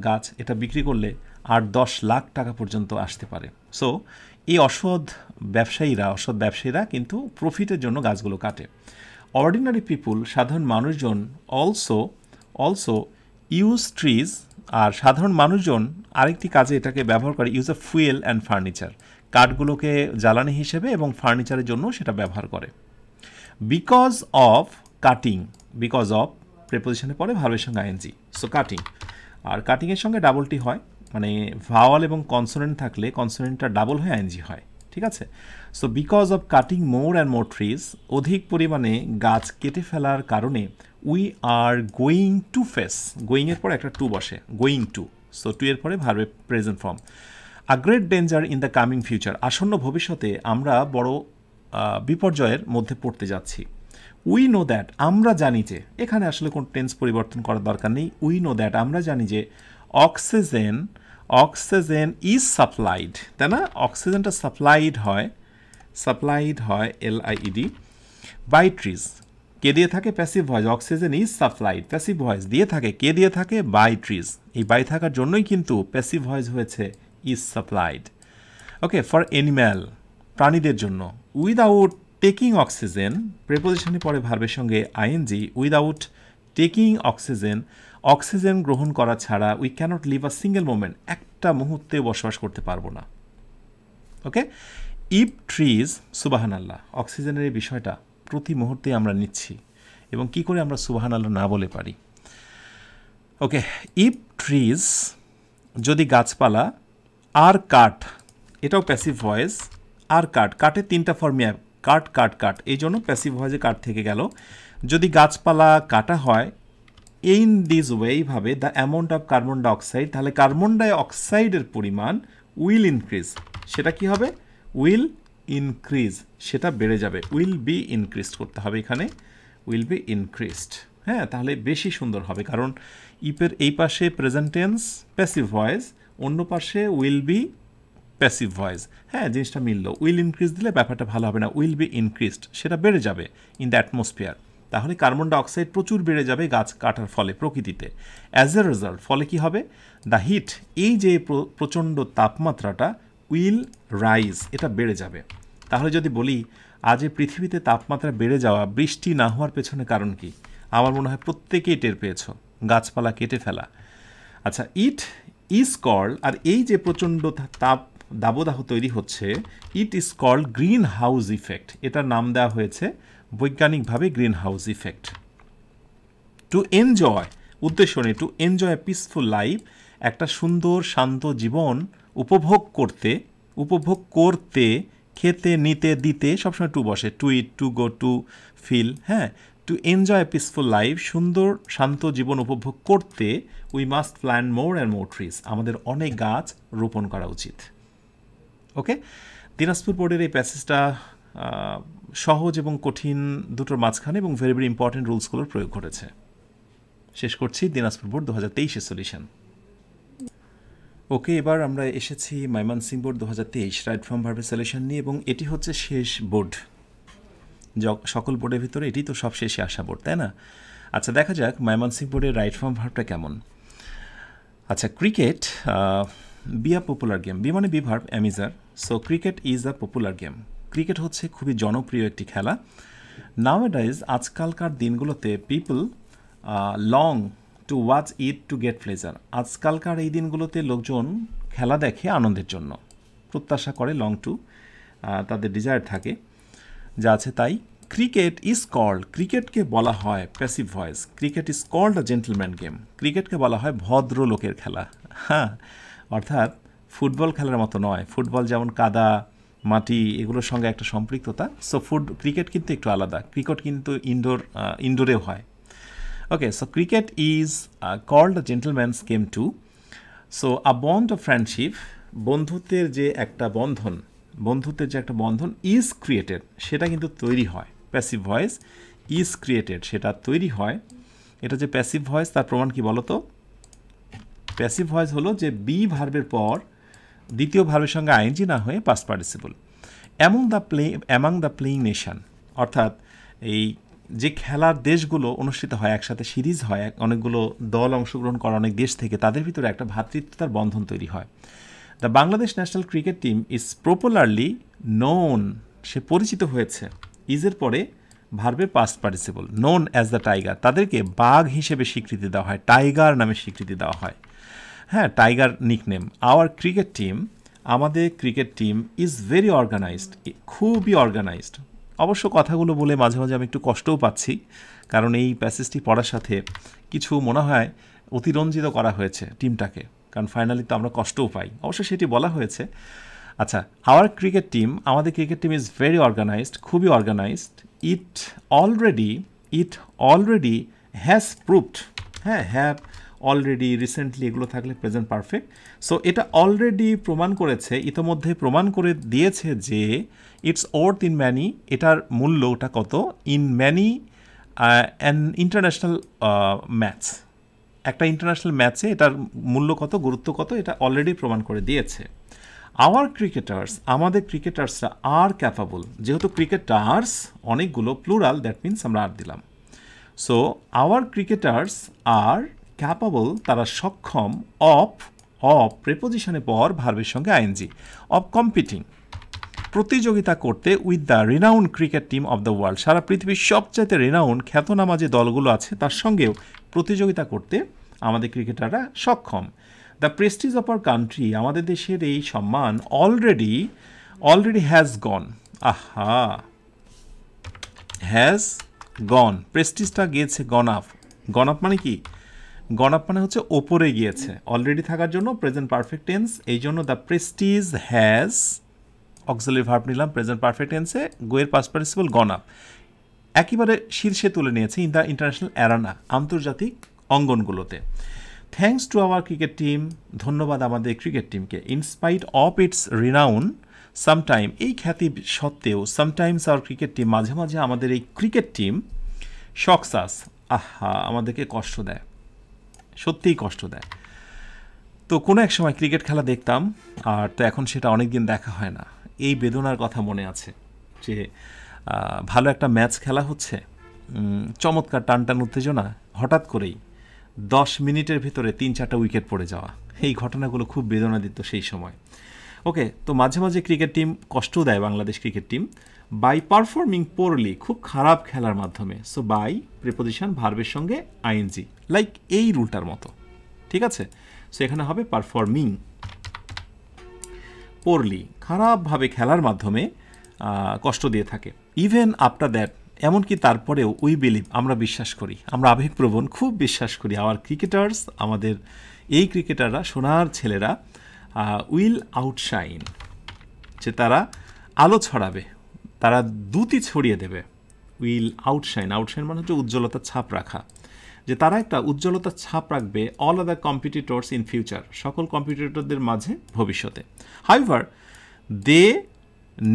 গাছ, এটা বিক্রি করলে 8-10 লাখ টাকা পর্যন্ত আসতে পারে। সো এই অসৎ ব্যবসায়ীরা কিন্তু প্রফিটের জন্য গাছগুলো কাটে। অর্ডিনারি পিপুল, সাধারণ মানুষজন, অলসো ইউজ ট্রিজ, আর সাধারণ মানুষজন আরেকটি কাজে এটাকে ব্যবহার করে, use a fuel and furniture, কাঠগুলোকে জ্বালানি হিসেবে এবং ফার্নিচারের জন্য সেটা ব্যবহার করে। বিকজ অফ প্রেপোজিশনে পরে ভার্বের সঙ্গে আইএনজি, সো কাটিং। আর কাটিংয়ের সঙ্গে ডাবল টি হয়, মানে ভাওয়াল এবং কনসোনেন্ট থাকলে কনসোনেন্টটা ডাবল হয়ে আইএনজি হয়, ঠিক আছে। So because of cutting more and more trees, অধিক পরিমাণে গাছ কেটে ফেলার কারণে, we are going to face, গোয়িংয়ের পরে একটা টু বসে, গোয়িং টু, সো টু এর পরে ভার্বের present form. A great danger in the coming future, আসন্ন ভবিষ্যতে আমরা বড় বিপর্যয়ের মধ্যে পড়তে যাচ্ছি। উই নো দ্যাট, আমরা জানি যে, এখানে আসলে কোনো টেন্স পরিবর্তন করার দরকার নেই। উই নো দ্যাট, আমরা জানি যে অক্সিজেন ইজ সাপ্লাইড, তাই না? অক্সিজেনটা সাপ্লাইড হয় LIED, বাই ট্রিজ কে দিয়ে থাকে passive voice, oxygen is supplied, passive voice দিয়ে থাকে কে দিয়ে থাকে বাই ট্রিজ, এই বাই থাকার জন্যই কিন্তু প্যাসিভ ভয়েস হয়েছে is supplied. Okay, for animal প্রাণীদের জন্য, উইদাউট টেকিং অক্সিজেন প্রেপোজিশনে পরে ভার্বের সঙ্গে ING, without taking oxygen oxygen গ্রহণ করা ছাড়া we cannot live a single moment, একটা মুহূর্তে বসবাস করতে পারবো না। ওকে, ইফ ট্রিজ, সুবাহানাল্লাহ, অক্সিজেনের এই বিষয়টা প্রতি মুহূর্তে আমরা নিচ্ছি এবং কি করে আমরা সুবাহানাল্লাহ না বলে পারি। ওকে, ইফ ট্রিজ যদি গাছপালা, আর কাট, এটাও প্যাসিভ ভয়েস, আর কাট, কাটের তিনটা ফর্মে কাট কাট কাট, এই জন্য প্যাসিভ ভয়েসে কাট থেকে গেল। যদি গাছপালা কাটা হয় ইন দিস ওয়ে, এইভাবে, the amount of carbon dioxide, তাহলে কার্বন ডাইঅক্সাইডের পরিমাণ উইল ইনক্রিজ, সেটা কি হবে উইল ইনক্রিজ, সেটা বেড়ে যাবে, উইল বি ইনক্রিজড করতে হবে এখানে, উইল বি ইনক্রিজড। হ্যাঁ, তাহলে বেশি সুন্দর হবে, কারণ ইপের এই পাশে প্রেজেন্ট টেন্স প্যাসিভ ভয়েস, অন্য পাশে উইল বি প্যাসিভ ভয়েস। হ্যাঁ, জিনিসটা মিলল, উইল ইনক্রিজ দিলে ব্যাপারটা ভালো হবে না, উইল বি ইনক্রিজড, সেটা বেড়ে যাবে ইন দ্য অ্যাটমসফিয়ার, তাহলে কার্বন ডাইঅক্সাইড প্রচুর বেড়ে যাবে গাছ কাটার ফলে প্রকৃতিতে। অ্যাজ এ রেজাল্ট, ফলে কি হবে, দ্য হিট, এই যে প্রচণ্ড তাপমাত্রাটা, উইল রাইজ, এটা বেড়ে যাবে। তাহলে যদি বলি আজ এই পৃথিবীতে তাপমাত্রা বেড়ে যাওয়া, বৃষ্টি না হওয়ার পেছনে কারণ কি, আমার মনে হয় প্রত্যেকেই টের পেয়েছ, গাছপালা কেটে ফেলা। আচ্ছা, ইট ইজ কল্ড, আর এই যে প্রচণ্ড তাপ দাবদাহ তৈরি হচ্ছে, it is called green house effect, এটার নাম দেওয়া হয়েছে বৈজ্ঞানিকভাবে green house effect. To enjoy, উদ্দেশ্য নেই, টু এনজয় পিসফুল লাইফ, একটা সুন্দর শান্ত জীবন উপভোগ করতে, খেতে, নিতে, দিতে সবসময় টু বসে, to eat, to go, to fill. হ্যাঁ, টু এনজয় পিসফুল লাইফ, সুন্দর শান্ত জীবন উপভোগ করতে we must plant more and more trees, আমাদের অনেক গাছ রোপণ করা উচিত। ওকে, দিনাজপুর বোর্ডের এই প্যাসেজটা সহজ এবং কঠিন দুটোর মাঝখানে এবং ভেরি ভেরি ইম্পর্টেন্ট রুলসগুলোর প্রয়োগ ঘটেছে। শেষ করছি দিনাজপুর বোর্ড 2023-এর সলিউশন। ওকে, এবার আমরা এসেছি ময়মনসিংহ বোর্ড 2023 রাইট ফ্রম ভার্বের সলিউশন নিয়ে, এবং এটি হচ্ছে শেষ বোর্ড, সকল বোর্ডের ভিতরে এটি তো সব শেষে আসা বোর্ড, তাই না? আচ্ছা, দেখা যাক ময়মনসিংহ বোর্ডের রাইট ফ্রম ভার্বটা কেমন। আচ্ছা, cricket be a popular game, be মানে be verb, amuser, so cricket is a popular game, cricket হচ্ছে খুবই জনপ্রিয় একটি খেলা। নাওয়াডাইজ, আজকালকার দিনগুলোতে, people long to watch it to get pleasure, আজকালকার এই দিনগুলোতে লোকজন খেলা দেখে আনন্দের জন্য, প্রত্যাশা করে, লং টু, তাদের ডিজায়ার থাকে, যা আছে তাই। ক্রিকেট ইজ কল্ড, ক্রিকেটকে বলা হয় passive voice, cricket is called a gentleman game, ক্রিকেটকে বলা হয় ভদ্র লোকের খেলা। হ্যাঁ, অর্থাৎ ফুটবল খেলার মতো নয়, ফুটবল যেমন কাদা মাটি এগুলোর সঙ্গে একটা সম্পৃক্ততা, সো ক্রিকেট কিন্তু একটু আলাদা, ক্রিকেট কিন্তু ইনডোরেও হয়। Okay, so cricket is called a gentleman's game too, so a bond of friendship, বন্ধুত্বের যে একটা বন্ধন ইজ ক্রিয়েটেড, সেটা কিন্তু তৈরি হয়, প্যাসিভ ভয়েস ইজ ক্রিয়েটেড, সেটা তৈরি হয়। এটা যে প্যাসিভ ভয়েস তার প্রমাণ কি বলো তো? প্যাসিভ ভয়েস হলো যে বি ভার্বের পর দ্বিতীয় ভার্বের সঙ্গে আইএনজি না হয়ে past participle. Among the playing nation, অর্থাৎ এই যে খেলার দেশগুলো অনুষ্ঠিত হয়, একসাথে সিরিজ হয়, অনেকগুলো দল অংশগ্রহণ করা অনেক দেশ থেকে, তাদের ভিতরে একটা ভ্রাতৃত্বতার বন্ধন তৈরি হয়। The Bangladesh national cricket team is popularly known, সে পরিচিত হয়েছে, ইজের পরে ভার্বের past participle, known as the tiger, তাদেরকে বাঘ হিসেবে স্বীকৃতি দেওয়া হয়, টাইগার নামে স্বীকৃতি দেওয়া হয়। হ্যাঁ, tiger nickname. Our cricket team, আমাদের cricket team is very organized, খুবই অর্গানাইজড। অবশ্য কথাগুলো বলে মাঝে মাঝে আমি একটু কষ্টও পাচ্ছি, কারণ এই প্যাসেজটি পড়ার সাথে কিছু মনে হয় অতিরঞ্জিত করা হয়েছে টিমটাকে, কারণ ফাইনালি তো আমরা কষ্টও পাই, অবশ্য সেটি বলা হয়েছে। আচ্ছা, আওয়ার ক্রিকেট টিম, আমাদের cricket team is very organized, খুবই organized. It already has proved, হ্যাঁ, হ্যাভ, অলরেডি, রিসেন্টলি এগুলো থাকলে প্রেজেন্ট পারফেক্ট। সো এটা অলরেডি প্রমাণ করেছে, ইতোমধ্যে প্রমাণ করে দিয়েছে যে ইটস ওর্থ ইন ম্যানি, এটার মূল্যটা কত, in many an international match, একটা ইন্টারন্যাশনাল ম্যাচে এটার মূল্য কত, গুরুত্ব কত, এটা অলরেডি প্রমাণ করে দিয়েছে। আওয়ার ক্রিকেটার্স, আমাদের ক্রিকেটার্সরা আর ক্যাপাবল, যেহেতু ক্রিকেটার্স অনেকগুলো প্লুরাল, দ্যাট মিনস আমরা আর দিলাম। So our cricketers are capable, তারা সক্ষম, অফ প্রেপোজিশনের পর ভার্বের সঙ্গে আইএনজি, অফ কম্পিটিং, প্রতিযোগিতা করতে with the renowned cricket team of the world, সারা পৃথিবীর সবচাইতে রিনাউন্ড খ্যাতনামা যে দলগুলো আছে তার সঙ্গেও প্রতিযোগিতা করতে আমাদের ক্রিকেটাররা সক্ষম। The prestige of our country, আমাদের দেশের এই সম্মান already has gone, has gone, প্রেস্টিজটা গিয়েছে গন আপ। গন আপ মানে কি? গন আপ মানে হচ্ছে ওপরে গিয়েছে, অলরেডি থাকার জন্য প্রেজেন্ট পারফেক্ট টেন্স, এই জন্য the prestige has, auxiliary verb নিলাম প্রেজেন্ট পারফেক্ট টেন্সে, গোয়ের পাস্ট পার্টিসিপল গন আপ, একেবারে শীর্ষে তুলে নিয়েছে ইন দ্য ইন্টারন্যাশনাল অ্যারেনা, আন্তর্জাতিক অঙ্গনগুলোতে। Thanks to our cricket team, ধন্যবাদ আমাদের ক্রিকেট টিমকে। In spite of its renown, sometime, এই খ্যাতি সত্ত্বেও, সামটাইমস আওয়ার ক্রিকেট টিম, মাঝে মাঝে আমাদের এই ক্রিকেট টিম, শকসাস, আমাদেরকে কষ্ট দেয়, সত্যিই কষ্ট দেয়। তো কোনো এক সময় ক্রিকেট খেলা দেখতাম, আর তো এখন সেটা অনেক দিন দেখা হয় না। এই বেদনার কথা মনে আছে যে ভালো একটা ম্যাচ খেলা হচ্ছে, চমৎকার টান উত্তেজনা, হঠাৎ করেই 10 মিনিটের ভিতরে 3-4টা উইকেট পড়ে যাওয়া, এই ঘটনাগুলো খুব বেদনা দিত সেই সময়। ওকে, তো মাঝে মাঝে ক্রিকেট টিম কষ্টও দেয়, Bangladesh cricket team, by performing poorly, খুব খারাপ খেলার মাধ্যমে। সো বাই প্রিপোজিশন ভার্বের সঙ্গে আইএনজি, লাইক এই রুলটার মতো, ঠিক আছে? সো এখানে হবে পারফর্মিং পোরলি, খারাপভাবে খেলার মাধ্যমে কষ্ট দিয়ে থাকে। ইভেন আফটার দ্যাট, এমনকি তারপরেও উই বিলিভ, আমরা বিশ্বাস করি, আমরা আবেগপ্রবণ, খুব বিশ্বাস করি, আওয়ার ক্রিকেটার্স, আমাদের এই ক্রিকেটাররা, সোনার ছেলেরা, উইল আউটশাইন, যে তারা আলো ছড়াবে, তারা দ্যুতি ছড়িয়ে দেবে। উইল আউটশাইন, আউটশাইন মানে হচ্ছে উজ্জ্বলতার ছাপ রাখা, যে তারা একটা উজ্জ্বলতার ছাপ রাখবে all other competitors in future, সকল কম্পিটিটরদের মাঝে ভবিষ্যতে। হাউএভার দে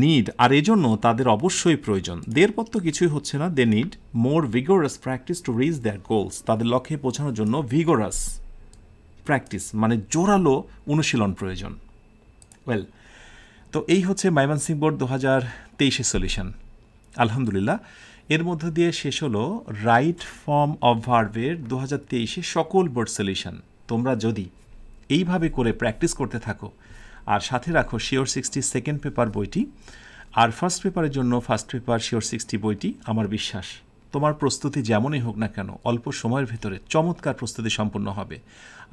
নিড, আর এজন্য তাদের অবশ্যই প্রয়োজন, দের পর তো কিছুই হচ্ছে না, they need more vigorous practice to reach their goals, তাদের লক্ষ্যে পৌঁছানোর জন্য ভিগোরাস প্র্যাকটিস মানে জোরালো অনুশীলন প্রয়োজন। ওয়েল, তো এই হচ্ছে ময়মনসিংহ বোর্ড 2023 সলিউশন। আলহামদুলিল্লাহ, এর মধ্য দিয়ে শেষ হলো রাইট ফর্ম অফ ভার্বের 2023 সকল বোর্ড সলিউশন। তোমরা যদি এইভাবে করে প্র্যাকটিস করতে থাকো আর সাথে রাখো শিওর 60 সেকেন্ড পেপার বইটি, আর ফার্স্ট পেপারের জন্য ফার্স্ট পেপার শিওর 60 বইটি, আমার বিশ্বাস তোমার প্রস্তুতি যেমনই হোক না কেন অল্প সময়ের ভেতরে চমৎকার প্রস্তুতি সম্পন্ন হবে,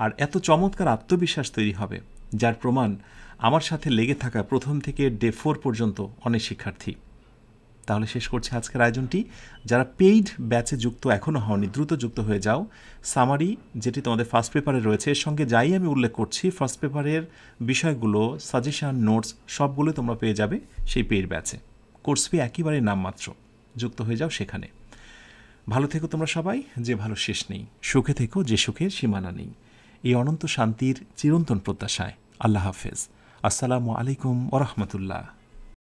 আর এত চমৎকার আত্মবিশ্বাস তৈরি হবে যার প্রমাণ আমার সাথে লেগে থাকা প্রথম থেকে ডে 4 পর্যন্ত অনেক শিক্ষার্থী। তাহলে শেষ করছি আজকের আয়োজনটি। যারা পেইড ব্যাচে যুক্ত এখনও হওনি, দ্রুত যুক্ত হয়ে যাও। সামারি যেটি তোমাদের ফার্স্ট পেপারে রয়েছে, এর সঙ্গে যাই আমি উল্লেখ করছি, ফার্স্ট পেপারের বিষয়গুলো, সাজেশান, নোটস সবগুলো তোমরা পেয়ে যাবে সেই পেইড ব্যাচে। কোর্স ফি একেবারে নামমাত্র, যুক্ত হয়ে যাও সেখানে। ভালো থেকো তোমরা সবাই, যে ভালো শেষ নেই, সুখে থেকো যে সুখের সীমানা নেই, এই অনন্ত শান্তির চিরন্তন প্রত্যাশায়। আল্লাহ হাফেজ। আসসালামু আলাইকুম ওয়া রাহমাতুল্লাহ।